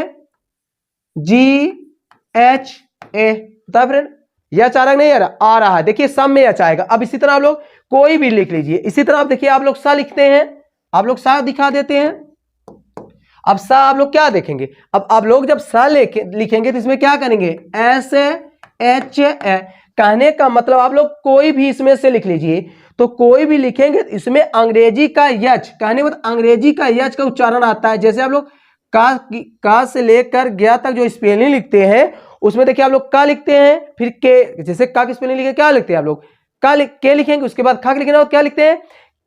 जी एच ए, बता फ्रेंड यच आ रहा नहीं आ रहा है, देखिए सब में यच आएगा। अब इसी तरह आप लोग कोई भी लिख लीजिए। इसी तरह आप देखिए आप लोग सा लिखते हैं, आप लोग सा दिखा देते हैं। अब सा आप लोग क्या देखेंगे, अब आप लोग जब सा लिखेंगे तो इसमें क्या करेंगे, एस एच ए। कहने का मतलब आप लोग कोई भी इसमें से लिख लीजिए, तो कोई भी लिखेंगे तो इसमें अंग्रेजी का यच, कहने मतलब अंग्रेजी का यच का उच्चारण आता है। जैसे आप लोग का से लेकर गया तक जो स्पेलिंग लिखते हैं उसमें देखिए आप लोग का लिखते हैं, फिर के, जैसे का की स्पेलिंग लिखे क्या लिखते हैं आप लोग, के लिखेंगे, उसके बाद खा लिखेंगे क्या लिखते हैं,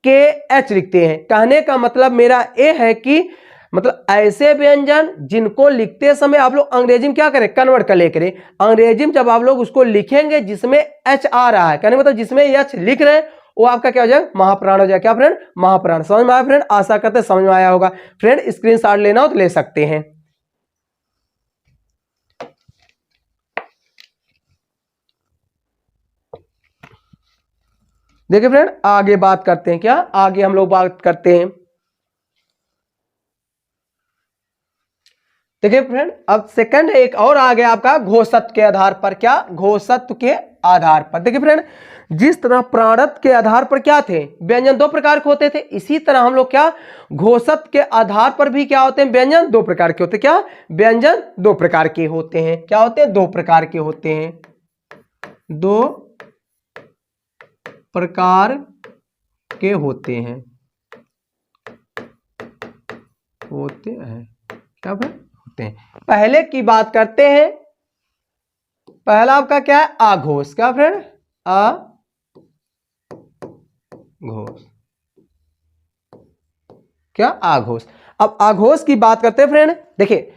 के एच लिखते हैं। कहने का मतलब मेरा ये है कि मतलब ऐसे व्यंजन जिनको लिखते समय आप लोग अंग्रेजी में क्या करें, कन्वर्ट कर ले करें। अंग्रेजी में जब आप लोग उसको लिखेंगे जिसमें एच आ रहा है, कहने मतलब जिसमें एच लिख रहे हैं वो आपका क्या हो जाए, महाप्राण हो जाए। क्या फ्रेंड, महाप्राण। समझ में आया फ्रेंड, आशा करते समझ में आया होगा। फ्रेंड स्क्रीनशॉट लेना हो तो ले सकते हैं। देखिए फ्रेंड आगे बात करते हैं, क्या आगे हम लोग बात करते हैं। देखिए फ्रेंड अब सेकंड एक और आ गया आपका घोषत्व के आधार पर, क्या घोषत्व के आधार पर। देखिए फ्रेंड जिस तरह प्राणत्व के आधार पर क्या थे, व्यंजन दो प्रकार के होते थे, इसी तरह हम लोग क्या घोषत्व के आधार पर भी क्या होते हैं, व्यंजन दो प्रकार के होते हैं। क्या व्यंजन दो प्रकार के होते हैं, क्या होते हैं, दो प्रकार के होते हैं, दो प्रकार के होते हैं, क्या होते हैं। पहले की बात करते हैं, पहला आपका क्या है, आघोष। क्या फ्रेंड, आघोष, क्या आघोष। अब आघोष की बात करते हैं फ्रेंड। देखिए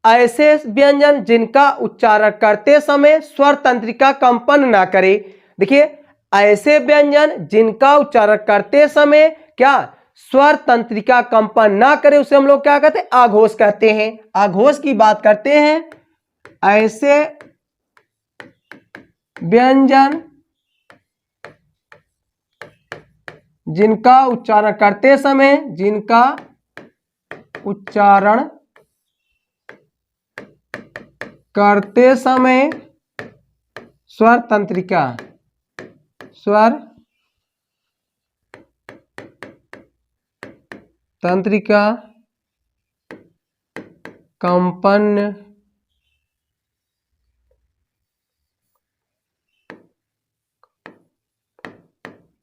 ऐसे व्यंजन जिनका उच्चारण करते समय स्वर तंत्रिका कंपन ना करे। देखिए ऐसे व्यंजन जिनका उच्चारण करते समय क्या स्वर तंत्रिका कंपन ना करे उसे हम लोग क्या कहते हैं, आघोष कहते हैं। आघोष की बात करते हैं, ऐसे व्यंजन जिनका उच्चारण करते समय, जिनका उच्चारण करते समय स्वर तंत्रिका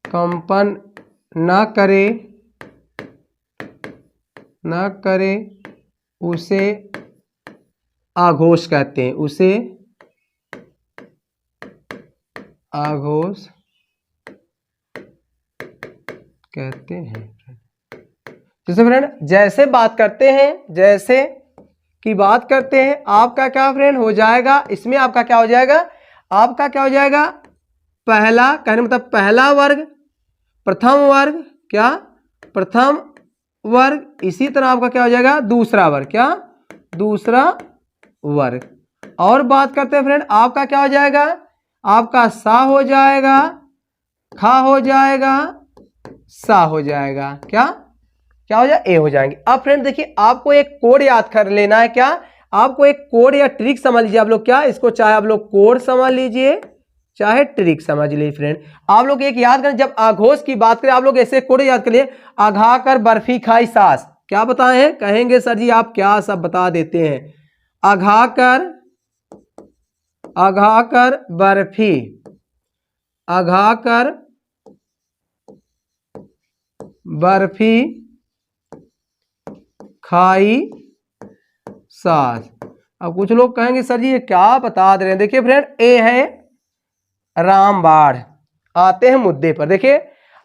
कंपन न करे उसे आघोष कहते हैं, उसे आघोष कहते हैं। जैसे फ्रेंड जैसे बात करते हैं, जैसे की बात करते हैं, आपका क्या फ्रेंड हो जाएगा, इसमें आपका क्या हो जाएगा, आपका क्या हो जाएगा, पहला, कहने मतलब पहला वर्ग, प्रथम वर्ग, क्या प्रथम वर्ग। इसी तरह आपका क्या हो जाएगा, दूसरा वर्ग, क्या दूसरा वर्ग। और बात करते हैं फ्रेंड, आपका क्या हो जाएगा, आपका सा हो जाएगा, खा हो जाएगा, सा हो जाएगा, क्या क्या हो जाए, ए हो जाएंगे। अब फ्रेंड देखिए आपको एक कोड याद कर लेना है, क्या आपको एक कोड या ट्रिक समझ लीजिए आप लोग, क्या इसको चाहे आप लोग कोड समझ लीजिए चाहे ट्रिक समझ लीजिए फ्रेंड। आप लोग एक याद करें, जब आघोष की बात करें आप लोग ऐसे कोड याद करिए, अघा कर बर्फी खाई सास, क्या बताए हैं, कहेंगे सर जी आप क्या सब बता देते हैं। अघा कर बर्फी, अघा कर बर्फी खाई सास। अब कुछ लोग कहेंगे सर जी ये क्या बता दे रहे हैं। देखिए फ्रेंड, ए है रामबाण। आते हैं मुद्दे पर। देखिए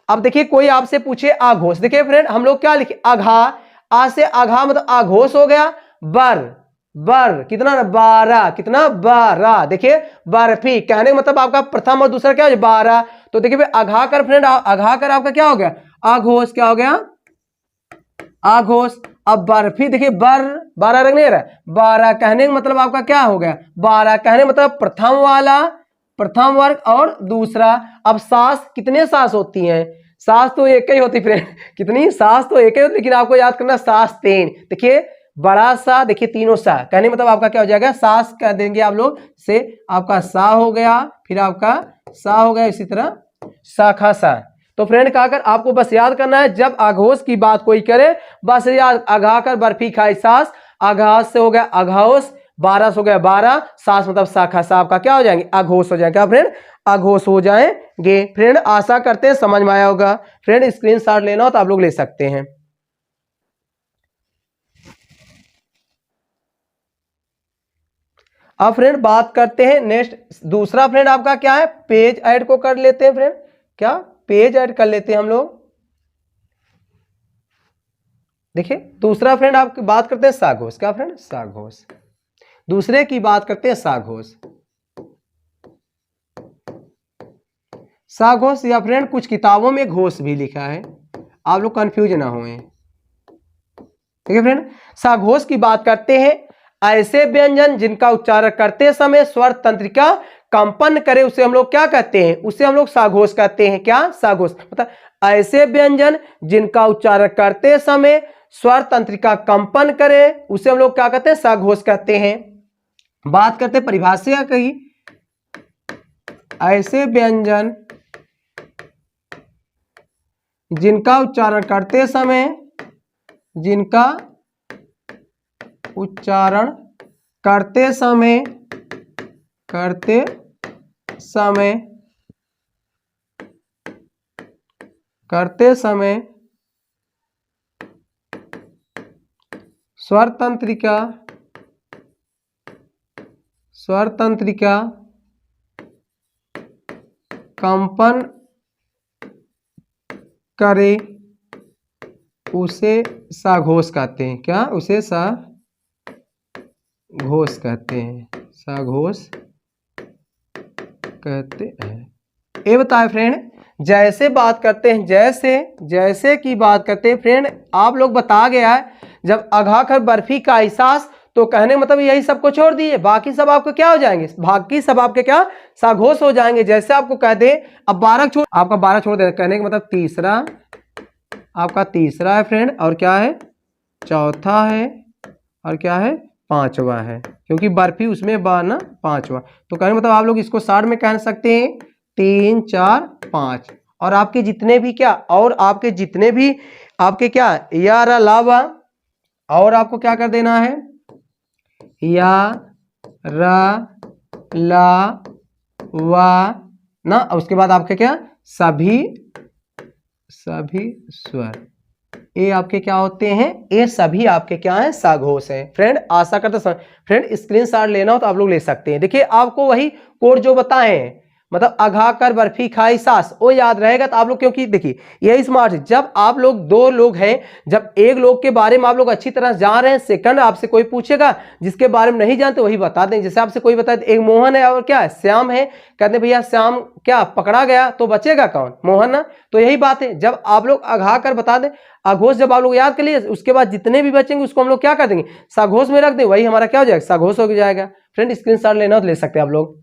अब देखिए कोई आपसे पूछे आघोष, देखिए फ्रेंड हम लोग क्या लिखे, अघा, आ से अघा मतलब आघोष हो गया, बर कितना, 12, कितना 12। देखिए बर्फी कहने का मतलब आपका प्रथम और दूसरा क्या हो, 12। तो देखिए अघा कर फ्रेंड, अघा कर आपका क्या हो गया, आघोष, क्या हो गया, आघोष। अब बर्फी देखिए 12 रंग नहीं रहा, 12 कहने का मतलब आपका क्या हो गया, 12 कहने मतलब प्रथम वाला, प्रथम वर्ग और दूसरा। अब सास कितने सास होती हैं, सास तो एक ही होती फ्रेंड, कितनी सास तो एक ही होती, लेकिन आपको याद करना सास 3। देखिए बड़ा सा, देखिए तीनों सा कहने मतलब आपका क्या हो जाएगा, सास कह देंगे आप लोग से, आपका सा हो गया, फिर आपका सा हो गया, इसी तरह शाखा सा। तो फ्रेंड क्या कर आपको बस याद करना है, जब आघोष की बात कोई करे बस याद, अघा कर बर्फी खाई सास, आघाष से हो गया अघोष, 12 से हो गया 12, सास मतलब शाखा, सा आपका क्या हो जाएंगे, आघोष हो जाएगा। क्या फ्रेंड, आघोष हो जाएंगे। फ्रेंड आशा करते हैं समझ में आया होगा। फ्रेंड स्क्रीनशॉट लेना हो तो आप लोग ले सकते हैं। अब फ्रेंड बात करते हैं नेक्स्ट, दूसरा फ्रेंड आपका क्या है, पेज ऐड को कर लेते हैं फ्रेंड, क्या पेज ऐड कर लेते हैं हम लोग। देखिए दूसरा फ्रेंड आप बात करते हैं साघोष, क्या फ्रेंड, साघोष। दूसरे की बात करते हैं साघोष, साघोष या फ्रेंड कुछ किताबों में घोष भी लिखा है, आप लोग कंफ्यूज ना होए। ठीक है फ्रेंड, साघोष की बात करते हैं, ऐसे व्यंजन जिनका उच्चारण करते समय स्वर तंत्रिका कंपन करे उसे हम लोग क्या कहते हैं, उसे हम लोग साघोष कहते हैं। क्या, साघोष मतलब ऐसे व्यंजन जिनका उच्चारण करते समय स्वर तंत्रिका कंपन करे उसे हम लोग क्या कहते हैं, साघोष कहते हैं। बात करते हैं परिभाषा की, ऐसे व्यंजन जिनका उच्चारण करते समय, जिनका उच्चारण करते समय स्वर तंत्रिका कंपन करे उसे साघोष कहते हैं। क्या, उसे साघोष कहते हैं, साघोष कहते हैं। ये बताए फ्रेंड, जैसे बात करते हैं, जैसे की बात करते हैं फ्रेंड, आप लोग बता गया है जब अघा कर बर्फी का एहसास, तो कहने मतलब यही सबको छोड़ दिए, बाकी सब आपको क्या हो जाएंगे, बाकी सब आपके क्या, साघोष हो जाएंगे। जैसे आपको कह दे अब 12 छोड़, आपका 12 छोड़ दे, कहने का मतलब तीसरा, आपका तीसरा है फ्रेंड, और क्या है, चौथा है, और क्या है, पांचवा है, क्योंकि बर्फी उसमें ना पांचवा। तो कहने मतलब आप लोग इसको शॉर्ट में कह सकते हैं 3 4 5। और आपके जितने भी क्या, और आपके जितने भी आपके क्या, या अलावा और आपको क्या कर देना है, या रा ला वा ना, उसके बाद आपके क्या, सभी स्वर, ये आपके क्या होते हैं, ये सभी आपके क्या हैं, साघोष हैं। फ्रेंड आशा करते फ्रेंड स्क्रीनशॉट लेना हो तो आप लोग ले सकते हैं। देखिए आपको वही कोड जो बताए हैं, मतलब अघा कर बर्फी खाई सास, वो याद रहेगा तो आप लोग, क्योंकि देखिए यही स्मार्ट है, जब आप लोग 2 लोग हैं, जब एक लोग के बारे में आप लोग अच्छी तरह जान रहे हैं, सेकंड आपसे कोई पूछेगा जिसके बारे में नहीं जानते वही बता दें। जैसे आपसे कोई बताए एक मोहन है और क्या है, श्याम है, कहते भैया श्याम क्या पकड़ा गया, तो बचेगा कौन, मोहन ना। तो यही बात है, जब आप लोग अघा कर बता दें, आघोष जब आप लोग याद कर लिए, उसके बाद जितने भी बचेंगे उसको हम लोग क्या कर देंगे, साघोष में रख दें, वही हमारा क्या हो जाएगा, साघोष हो जाएगा। फ्रेंड स्क्रीनशॉट लेना हो तो ले सकते हैं आप लोग।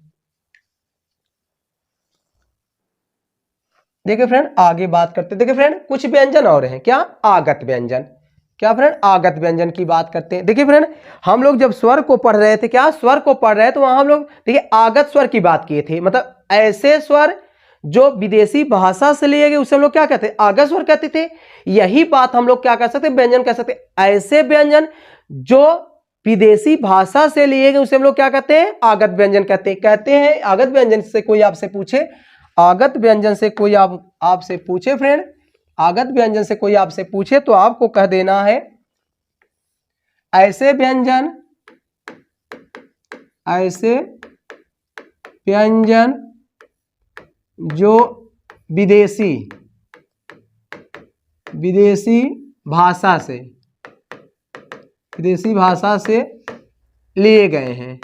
देखिए फ्रेंड आगे बात करते हैं। देखिए फ्रेंड कुछ व्यंजन और हैं, क्या, आगत व्यंजन, क्या फ्रेंड, आगत व्यंजन की बात करते हैं। देखिए फ्रेंड, हम लोग जब स्वर को पढ़ रहे थे, क्या स्वर को पढ़ रहे हैं, तो वहां हम लोग देखिए आगत स्वर की बात किए थे। मतलब ऐसे स्वर जो विदेशी भाषा से लिए गए उसे हम लोग क्या कहते हैं, आगत स्वर कहते थे। यही बात हम लोग क्या कर सकते हैं, व्यंजन कह सकते हैं। ऐसे व्यंजन जो विदेशी भाषा से लिए गए उसे हम लोग क्या कहते हैं, आगत व्यंजन कहते हैं। आगत व्यंजन से कोई आपसे पूछे, आगत व्यंजन से कोई आपसे पूछे फ्रेंड, आगत व्यंजन से कोई आपसे पूछे तो आपको कह देना है ऐसे व्यंजन, ऐसे व्यंजन जो विदेशी भाषा से लिए गए हैं,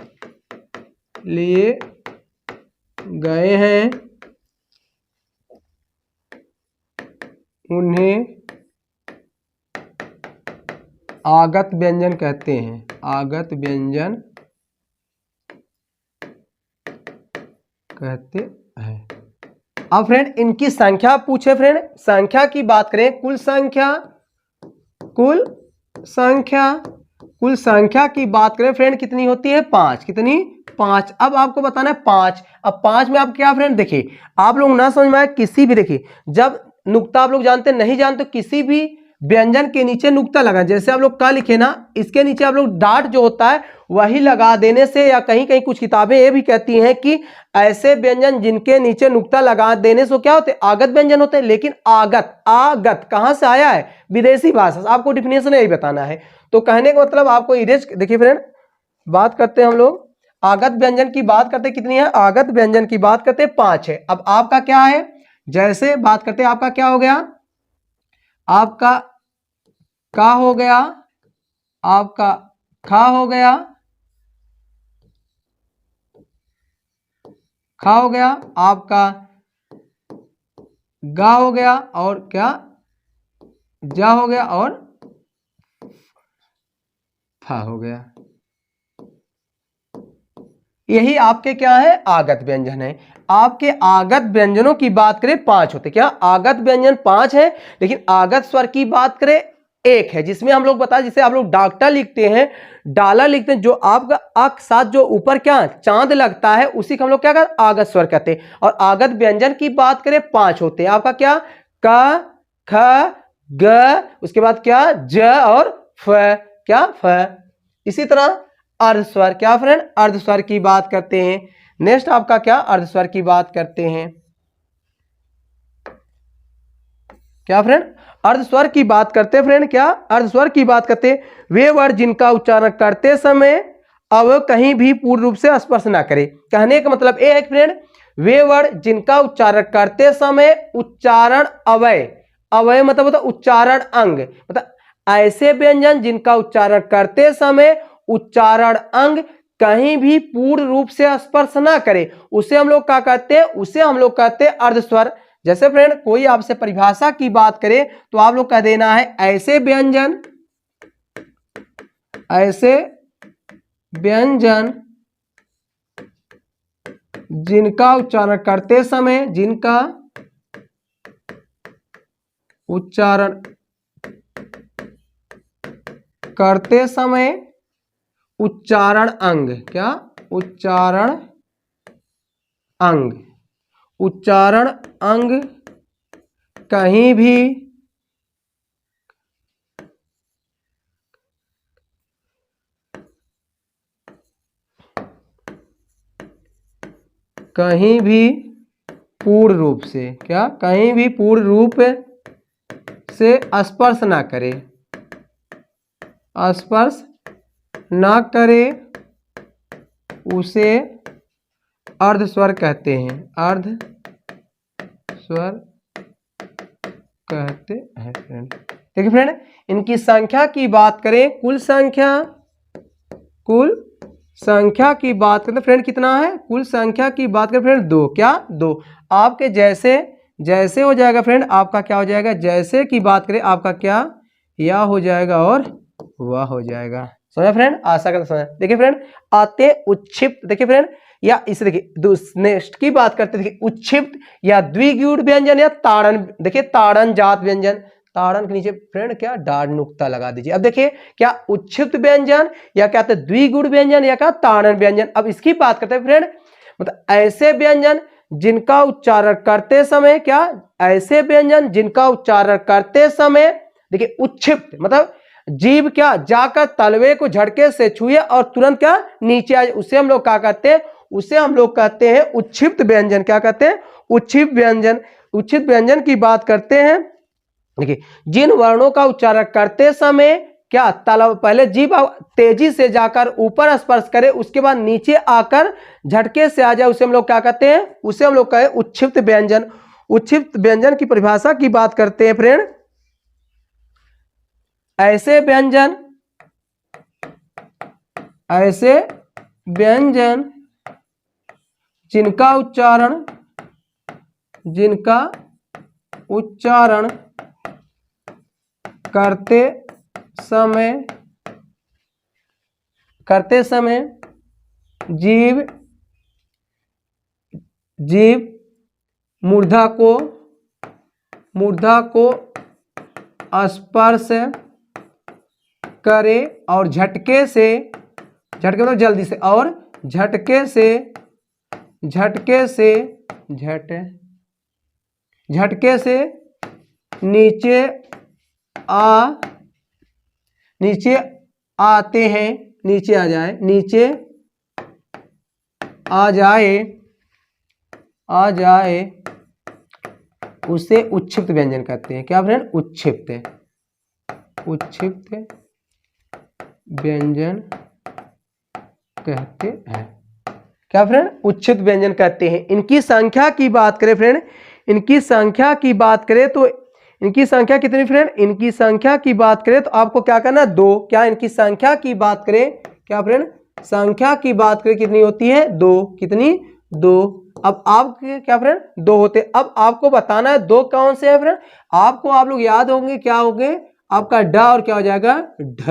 उन्हें आगत व्यंजन कहते हैं, आगत व्यंजन कहते हैं। अब फ्रेंड इनकी संख्या पूछे, फ्रेंड संख्या की बात करें, कुल संख्या की बात करें फ्रेंड कितनी होती है, 5। कितनी, 5। अब आपको बताना है 5। अब 5 में आप क्या फ्रेंड, देखिए आप लोग ना समझ में आए किसी भी, देखिए जब नुक्ता आप लोग जानते नहीं जानते, तो किसी भी व्यंजन के नीचे नुक्ता लगा, जैसे आप लोग का लिखे ना, इसके नीचे आप लोग डॉट जो होता है वही लगा देने से, या कहीं कहीं कुछ किताबें ये भी कहती हैं कि ऐसे व्यंजन जिनके नीचे नुक्ता लगा देने से क्या होते हैं, आगत व्यंजन होते हैं। लेकिन आगत कहां से आया है, विदेशी भाषा से। आपको डिफिनेशन यही बताना है। तो कहने का मतलब आपको इरेज, देखिए फ्रेंड बात करते हैं हम लोग आगत व्यंजन की, बात करते कितनी है, आगत व्यंजन की बात करते 5 है। अब आपका क्या है, जैसे बात करते हैं आपका क्या हो गया, आपका का हो गया, आपका खा हो गया, आपका गा हो गया, और क्या जा हो गया, और फा हो गया। यही आपके क्या है, आगत व्यंजन है। आपके आगत व्यंजनों की बात करें 5 होते, क्या आगत व्यंजन 5 है। लेकिन आगत स्वर की बात करें 1 है, जिसमें हम लोग बता, जिसे आप लोग डाक्टा लिखते हैं, डाला लिखते हैं, जो आपका अक साथ जो ऊपर क्या चांद लगता है उसी को हम लोग क्या कहते हैं, आगत स्वर कहते हैं। और आगत व्यंजन की बात करें 5 होते हैं। आपका क्या, क, ख, ग, उसके बाद क्या ज, और फ, क्या फ। इसी तरह अर्धस्वर, क्या फ्रेंड, अर्धस्वर की बात करते हैं। नेक्स्ट आपका क्या, अर्धस्वर की बात करते हैं, क्या फ्रेंड, अर्धस्वर की बात करते हैं। फ्रेंड क्या, अर्धस्वर की बात करते हैं, वे वर्ड जिनका उच्चारण करते समय अब कहीं भी पूर्ण रूप से स्पर्श ना करे। कहने का मतलब ये है फ्रेंड, वे वर्ड जिनका उच्चारण करते समय उच्चारण अवय मतलब होता उच्चारण अंग, मतलब ऐसे व्यंजन जिनका उच्चारण करते समय उच्चारण अंग कहीं भी पूर्ण रूप से स्पर्श ना करे, उसे हम लोग क्या कहते हैं, उसे हम लोग कहते हैं अर्धस्वर। जैसे फ्रेंड कोई आपसे परिभाषा की बात करे तो आप लोग कह देना है ऐसे व्यंजन जिनका उच्चारण करते समय, जिनका उच्चारण करते समय उच्चारण अंग, क्या उच्चारण अंग कहीं भी पूर्ण रूप से, क्या कहीं भी पूर्ण रूप से स्पर्श ना करे, उसे अर्धस्वर कहते हैं, अर्धस्वर कहते हैं फ्रेंड। देखिए फ्रेंड इनकी संख्या की बात करें, कुल संख्या की बात करें फ्रेंड कितना है, कुल संख्या की बात करें फ्रेंड 2, क्या 2। आपके जैसे हो जाएगा फ्रेंड, आपका क्या हो जाएगा, जैसे की बात करें आपका क्या या हो जाएगा और वह हो जाएगा। समझा फ्रेंड, आशा करता समझा। देखिए फ्रेंड आते उच्छिप्त, देखिए फ्रेंड या इसे देखिए नेक्स्ट की बात करते, देखिए उच्छिप्त या द्विगुण व्यंजन या ताड़न, देखिए ताड़न जात व्यंजन, ताड़न के नीचे फ्रेंड क्या डाढ़ नुक्ता लगा दीजिए। अब देखिए क्या उच्छिप्त व्यंजन या क्या कहते हैं द्विगुण व्यंजन या क्या ताड़न व्यंजन। अब इसकी बात करते हैं फ्रेंड, मतलब ऐसे व्यंजन जिनका उच्चारण करते समय क्या, ऐसे व्यंजन जिनका उच्चारण करते समय देखिए उच्छिप्त मतलब जीभ क्या जाकर तलवे को झटके से छुए और तुरंत क्या नीचे आ जाए, उसे हम लोग क्या कहते हैं, उसे हम लोग कहते हैं उच्छिप्त व्यंजन। क्या कहते हैं, उच्छिप्त व्यंजन। उच्छिप्त व्यंजन की बात करते हैं, देखिए जिन वर्णों का उच्चारण करते समय क्या तलव पहले जीभ तेजी से जाकर ऊपर स्पर्श करे, उसके बाद नीचे आकर झटके से आ जाए, उसे हम लोग क्या कहते हैं, उसे हम लोग कहे उच्छिप्त व्यंजन। उच्छिप्त व्यंजन की परिभाषा की बात करते हैं फ्रेंड, ऐसे व्यंजन जिनका उच्चारण करते समय जीभ मूर्धा को स्पर्श करे और झटके मतलब जल्दी से, और झटके से नीचे आते हैं, नीचे आ जाए उसे उच्छिप्त व्यंजन कहते हैं। क्या फ्रेंड, उच्छिप्त व्यंजन कहते हैं। क्या फ्रेंड, उच्छिप्त व्यंजन कहते हैं। इनकी संख्या की बात करें फ्रेंड, इनकी संख्या की बात करें तो इनकी संख्या कितनी फ्रेंड, इनकी संख्या की बात करें तो आपको क्या करना है, 2। क्या इनकी संख्या की बात करें, क्या फ्रेंड संख्या की बात करें कितनी होती है, 2। कितनी, 2। अब आपके क्या फ्रेंड 2 होते। अब आपको बताना है 2 कौन से है फ्रेंड, आपको आप लोग याद होंगे, क्या होंगे आपका ड और क्या हो जाएगा ढ।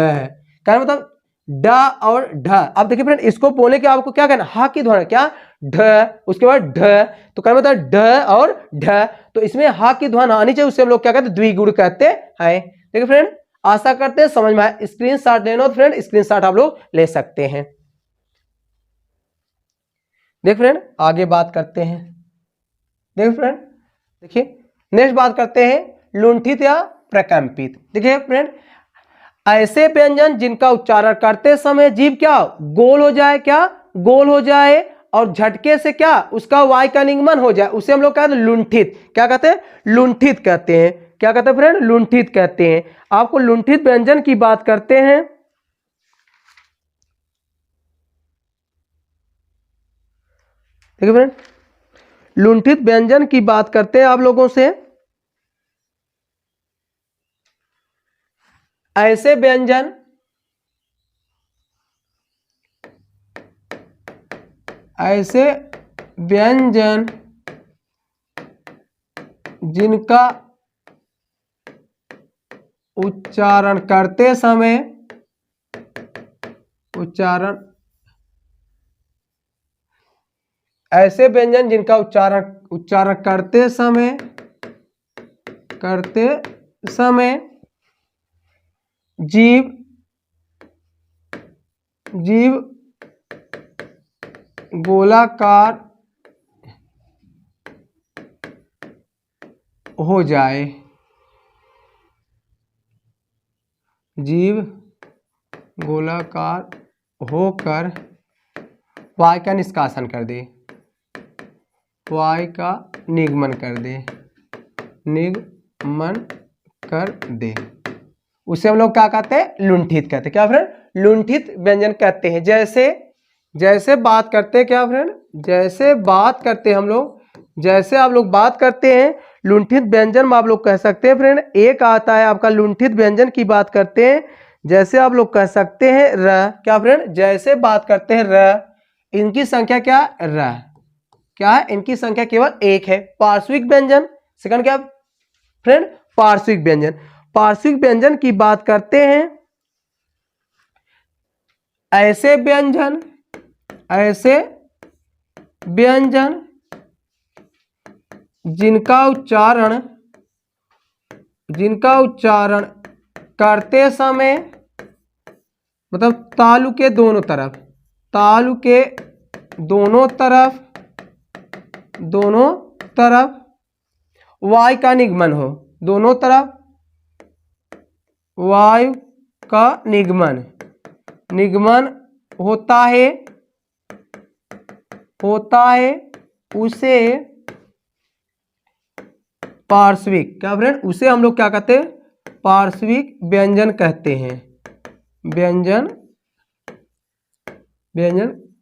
क्या मतलब ड और ढ। अब देखिए फ्रेंड इसको बोलने के आपको क्या करना, हा की ध्वनि क्या ढ, उसके बाद ढ, तो क्या मतलब ढ और ढ, तो इसमें हा की ध्वनि आनी चाहिए, उससे हम लोग क्या कहते हैं द्विगुण कहते हैं। देखिए फ्रेंड आशा करते हैं समझ में आए। स्क्रीनशॉट लेना हो तो फ्रेंड स्क्रीनशॉट आप लोग ले सकते हैं। देख फ्रेंड आगे बात करते हैं, देख फ्रेंड देखिए नेक्स्ट बात करते हैं लुंठित या प्रकंपित। देखिए फ्रेंड ऐसे व्यंजन जिनका उच्चारण करते समय जीभ क्या गोल हो जाए, क्या गोल हो जाए और झटके से क्या उसका वाय का निगमन हो जाए, उसे हम लोग कहते हैं लुंठित। क्या कहते हैं, लुंठित कहते हैं। क्या कहते हैं फ्रेंड, लुंठित कहते हैं। आपको लुंठित व्यंजन की बात करते हैं, ठीक है फ्रेंड लुंठित व्यंजन की बात करते हैं आप लोगों से। ऐसे व्यंजन जिनका उच्चारण करते समय ऐसे व्यंजन जिनका उच्चारण करते समय जीभ गोलाकार हो जाए, जीभ गोलाकार होकर वाय का निष्कासन कर दे, वाय का निगमन कर दे, उसे हम लोग क्या कहते हैं लुंठित कहते हैं। क्या फ्रेंड, लुंठित व्यंजन कहते हैं। जैसे बात करते हैं, क्या फ्रेंड जैसे बात करते हैं हम लोग, जैसे आप लोग बात करते हैं लुंठित व्यंजन में आप लोग कह सकते हैं फ्रेंड एक आता है आपका लुंठित व्यंजन की बात करते हैं, जैसे आप लोग कह सकते हैं र। क्या फ्रेंड, जैसे बात करते हैं र, इनकी संख्या क्या र, क्या है इनकी संख्या केवल 1 है। पार्श्विक व्यंजन सेकंड क्या फ्रेंड, पार्श्विक व्यंजन। पार्श्विक व्यंजन की बात करते हैं, ऐसे व्यंजन जिनका जिनका उच्चारण करते समय मतलब तालु के दोनों तरफ, तालु के दोनों तरफ वायु का निगमन हो, दोनों तरफ वायु का निगमन होता है उसे पार्श्विक, क्या फ्रेंड, उसे हम लोग क्या कहते हैं, पार्श्विक व्यंजन कहते हैं, व्यंजन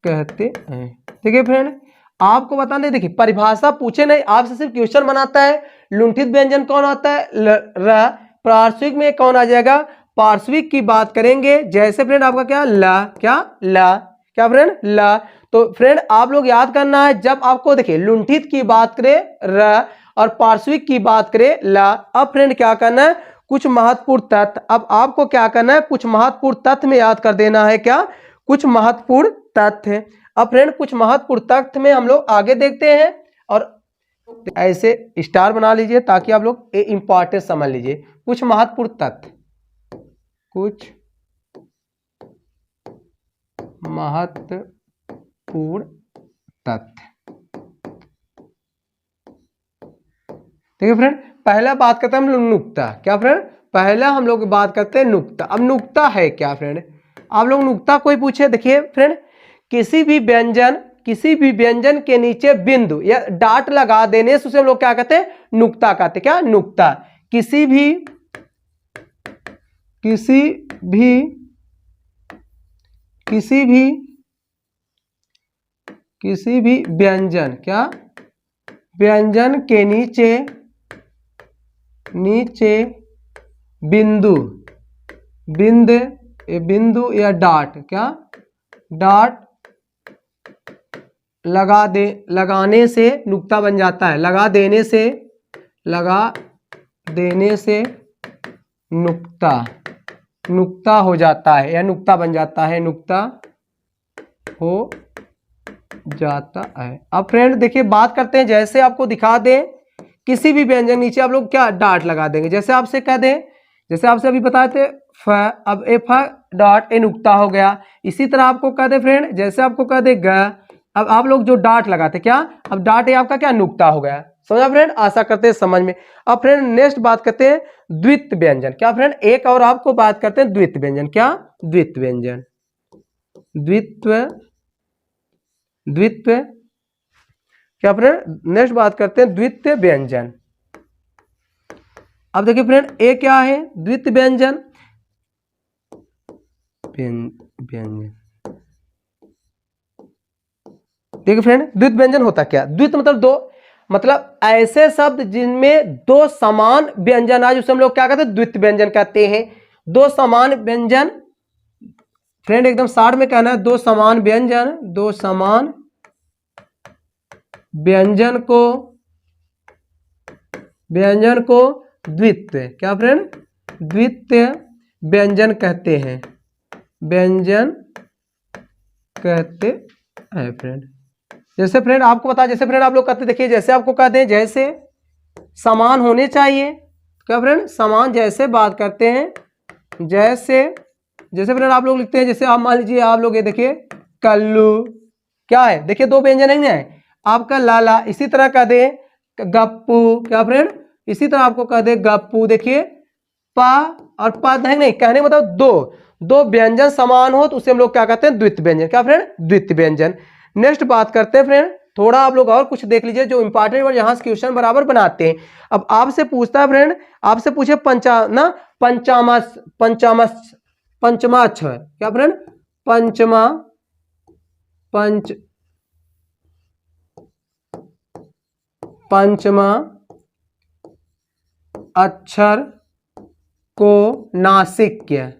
कहते हैं। ठीक है फ्रेंड, आपको बताने देखिए परिभाषा पूछे नहीं, आपसे सिर्फ क्वेश्चन बनाता है। लुंठित व्यंजन कौन आता है, र। पार्श्विक में कौन आ जाएगा, पार्श्विक की बात करेंगे जैसे फ्रेंड आपका क्या ला, क्या फ्रेंड ला। तो फ्रेंड आप लोग याद करना है, जब आपको देखिए लुंठित की बात करें र और पार्श्विक की बात करें ला। अब फ्रेंड क्या करना है, कुछ महत्वपूर्ण तथ्य, अब आपको क्या करना है, कुछ महत्वपूर्ण तथ्य में याद कर देना है, क्या, कुछ महत्वपूर्ण तथ्य। अब फ्रेंड कुछ महत्वपूर्ण तथ्य में हम लोग आगे देखते हैं और ऐसे स्टार बना लीजिए ताकि आप लोग इंपॉर्टेंट समझ लीजिए। कुछ महत्वपूर्ण तथ्य, कुछ महत्वपूर्ण तथ्य। ठीक है फ्रेंड, पहला बात करते हैं हम लोग नुक्ता, क्या फ्रेंड, पहला हम लोग बात करते हैं नुक्ता। अब नुक्ता है क्या फ्रेंड, आप लोग नुक्ता कोई पूछे, देखिए फ्रेंड किसी भी व्यंजन के नीचे बिंदु या डाट लगा देने से उसे हम लोग क्या कहते हैं, नुक्ता कहते हैं, क्या, नुक्ता। किसी भी व्यंजन, क्या, व्यंजन के नीचे बिंदु या डाट, क्या, डाट लगाने से नुक्ता बन जाता है, लगा देने से नुक्ता हो जाता है या नुक्ता बन जाता है, नुक्ता हो जाता है। अब फ्रेंड देखिए बात करते हैं, जैसे आपको दिखा दें किसी भी व्यंजन नीचे आप लोग क्या डाट लगा देंगे, जैसे आपसे कह दें, जैसे आपसे अभी बताए थे फ, अब ए फ डॉट ए नुक्ता हो गया। इसी तरह आपको कह दे फ्रेंड, जैसे आपको कह दे ग, अब आप लोग जो डाट लगाते क्या, अब डाट ए आपका क्या नुक्ता हो गया, समझा फ्रेंड, आशा करते हैं समझ में। अब फ्रेंड नेक्स्ट बात करते हैं द्वित्व व्यंजन, क्या फ्रेंड, एक और आपको बात करते हैं द्वित्व व्यंजन, क्या, द्वित्व व्यंजन, द्वित्व, क्या फ्रेंड, नेक्स्ट बात करते हैं द्वित्व व्यंजन। अब देखिए फ्रेंड ए क्या है, द्वित्व व्यंजन, देखिए फ्रेंड द्वित्व व्यंजन होता क्या, द्वित्व मतलब दो, मतलब ऐसे शब्द जिनमें दो समान व्यंजन आज उसे हम लोग क्या कहते हैं, द्वित्व व्यंजन कहते हैं। दो समान व्यंजन फ्रेंड एकदम शॉर्ट में कहना है, दो समान व्यंजन को द्वित्व, क्या फ्रेंड, द्वित्व व्यंजन कहते हैं, फ्रेंड। जैसे फ्रेंड आपको बता, जैसे फ्रेंड आप लोग कहते देखिए, जैसे आपको कहते हैं जैसे समान होने चाहिए, क्या फ्रेंड, समान जैसे बात करते हैं, जैसे फ्रेंड आप लोग लिखते हैं, जैसे आप मान लीजिए आप लोग ये देखिए कल्लू, क्या है, देखिए दो व्यंजन है आपका लाला, इसी तरह कह दे गप्पू, क्या फ्रेंड, इसी तरह आपको कह दे गप्पू, देखिए पा और पा नहीं कहने मतलब दो व्यंजन समान हो तो उसे हम लोग क्या कहते हैं, द्वित्व व्यंजन, क्या फ्रेंड, द्वित्व व्यंजन। नेक्स्ट बात करते हैं फ्रेंड, थोड़ा आप लोग और कुछ देख लीजिए जो इंपॉर्टेंट वर्ड यहाँ से क्वेश्चन बराबर बनाते हैं। अब आपसे पूछता है फ्रेंड, आपसे पूछे पंचमा अक्षर, क्या फ्रेंड, पंचमा अक्षर को नासिक्य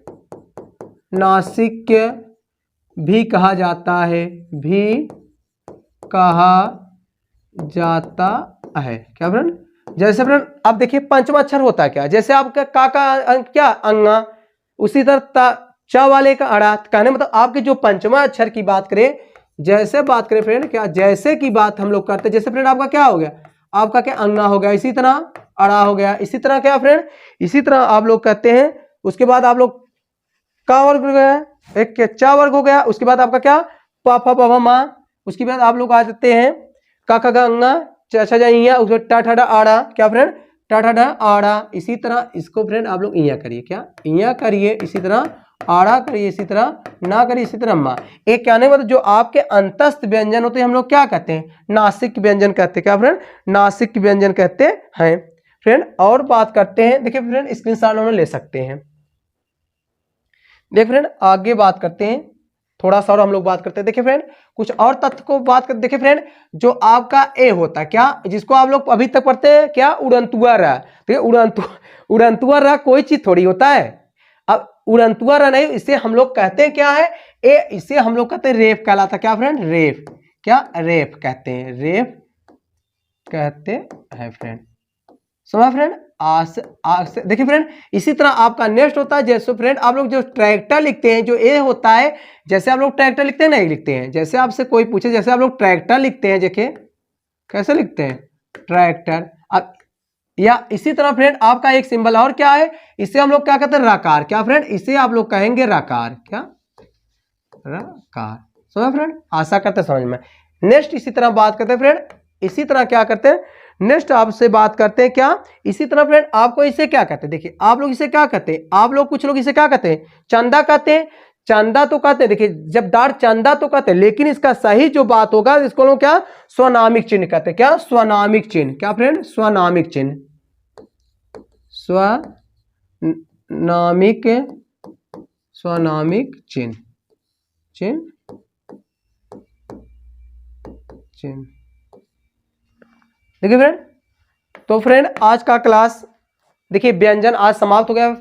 भी कहा जाता है, क्या फ्रेंड। जैसे फ्रेंड अब देखिए पंचमा अक्षर होता है क्या, जैसे आपका का क्या अंगा, उसी तरह च वाले का अड़ा, कहने मतलब आपके जो पंचमा अक्षर की बात करें, जैसे बात करें फ्रेंड, क्या जैसे की बात हम लोग करते हैं, जैसे फ्रेंड आपका क्या हो गया, आपका क्या अंगा हो गया, इसी तरह अड़ा हो गया। इसी तरह क्या फ्रेंड, इसी तरह आप लोग कहते हैं, उसके बाद आप लोग का वर्ग हो गया, एक के चा वर्ग हो गया। उसके बाद आपका क्या पा फा पा मा। उसके बाद आप लोग आ जाते हैं का खा गा अंगा चा छा जा इया, उसके बाद टा ठा डा आड़ा, क्या फ्रेंड टा ठा डा आड़ा। इसी तरह इसको फ्रेंड आप लोग इया करिए, क्या इया करिए, इसी तरह आड़ा करिए, इसी तरह ना करिए, इसी तरह मा। एक क्या नहीं मतलब जो आपके अंतस्थ व्यंजन होते हैं हम लोग क्या कहते हैं, नासिक व्यंजन कहते हैं, क्या फ्रेंड नासिक व्यंजन कहते हैं फ्रेंड। और बात करते हैं, देखिए फ्रेंड स्क्रीनशॉट हम ले सकते हैं। देखिए फ्रेंड आगे बात करते हैं, थोड़ा सा और हम लोग बात करते हैं। देखिए फ्रेंड कुछ और तथ्य को बात करते, देखिए फ्रेंड जो आपका ए होता है, क्या जिसको आप लोग अभी तक पढ़ते हैं, क्या उड़नतुआ रहा, ठीक है उड़नतुआ रहा कोई चीज थोड़ी होता है। अब उड़नतुआ रहा नहीं, इसे हम लोग कहते हैं क्या है ए, इसे हम लोग कहते हैं रेफ कहलाता, क्या फ्रेंड रेफ, क्या रेफ कहते हैं, रेफ कहते हैं फ्रेंड। समझा फ्रेंड देखिए फ्रेंड इसी तरह आपका नेक्स्ट होता है, जैसे फ्रेंड आप लोग जो ट्रैक्टर लिखते हैं, जो ए होता है, जैसे आप लोग ट्रैक्टर लिखते हैं नहीं लिखते हैं, जैसे आपसे कोई पूछे जैसे आप लोग ट्रैक्टर लिखते हैं, देखिए कैसे लिखते हैं ट्रैक्टर। अब या इसी तरह फ्रेंड आपका एक सिंबल और क्या है, इसे हम लोग क्या कहते हैं रकार, क्या फ्रेंड इसे आप लोग कहेंगे रकार, क्या रकार। समझा फ्रेंड, आशा करते हैं समझ में। नेक्स्ट इसी तरह बात करते हैं फ्रेंड, इसी तरह क्या करते हैं, नेक्स्ट आपसे बात करते हैं क्या, इसी तरह फ्रेंड आपको इसे क्या कहते हैं, देखिए आप लोग इसे क्या कहते हैं, आप लोग कुछ लोग इसे क्या कहते हैं चंदा कहते हैं, चंदा तो कहते हैं, देखिए जब डार चंदा तो कहते हैं, लेकिन इसका सही जो बात होगा इसको लोग क्या स्वनामिक चिन्ह कहते हैं, क्या स्वनामिक चिन्ह, क्या फ्रेंड स्वनामिक चिन्ह, स्वनामिक स्वनामिक चिन्ह चिन्ह चिन्ह। देखिए फ्रेंड, तो फ्रेंड आज का क्लास देखिए व्यंजन आज समाप्त हो गया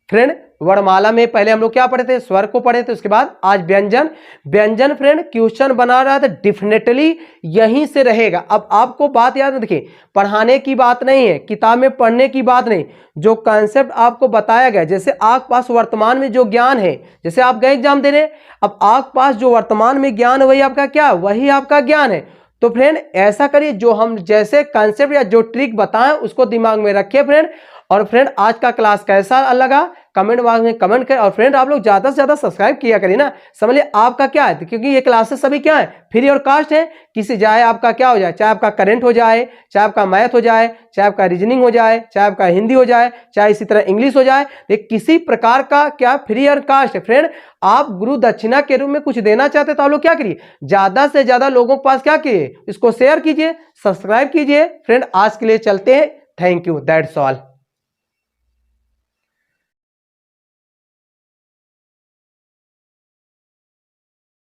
फ्रेंड। वर्णमाला में पहले हम लोग क्या पढ़े थे, स्वर को पढ़े थे, उसके बाद आज व्यंजन। व्यंजन फ्रेंड क्वेश्चन बना रहा था, डेफिनेटली यहीं से रहेगा। अब आपको बात याद है, देखिए पढ़ाने की बात नहीं है, किताब में पढ़ने की बात नहीं, जो कॉन्सेप्ट आपको बताया गया, जैसे आपके पास वर्तमान में जो ज्ञान है, जैसे आप गए एग्जाम देने, अब आपके पास जो वर्तमान में ज्ञान है वही आपका क्या, वही आपका ज्ञान है। तो फ्रेंड ऐसा करिए, जो हम जैसे कॉन्सेप्ट या जो ट्रिक बताएं उसको दिमाग में रखिए फ्रेंड। और फ्रेंड आज का क्लास कैसा लगा कमेंट बॉक्स में कमेंट करें, और फ्रेंड आप लोग ज्यादा से ज्यादा सब्सक्राइब किया करिए ना, समझ लिये आपका क्या है, क्योंकि ये क्लासेस सभी क्या है फ्री और कास्ट है, किसी जाए आपका क्या हो जाए, चाहे आपका करंट हो जाए, चाहे आपका मैथ हो जाए, चाहे आपका रीजनिंग हो जाए, चाहे आपका हिंदी हो जाए, चाहे इसी तरह इंग्लिश हो जाए, एक किसी प्रकार का क्या फ्री और कास्ट है फ्रेंड। आप गुरु दक्षिणा के रूप में कुछ देना चाहते तो आप लोग क्या करिए, ज्यादा से ज्यादा लोगों के पास क्या कीजिए, इसको शेयर कीजिए, सब्सक्राइब कीजिए फ्रेंड। आज के लिए चलते हैं, थैंक यू, दैट्स ऑल।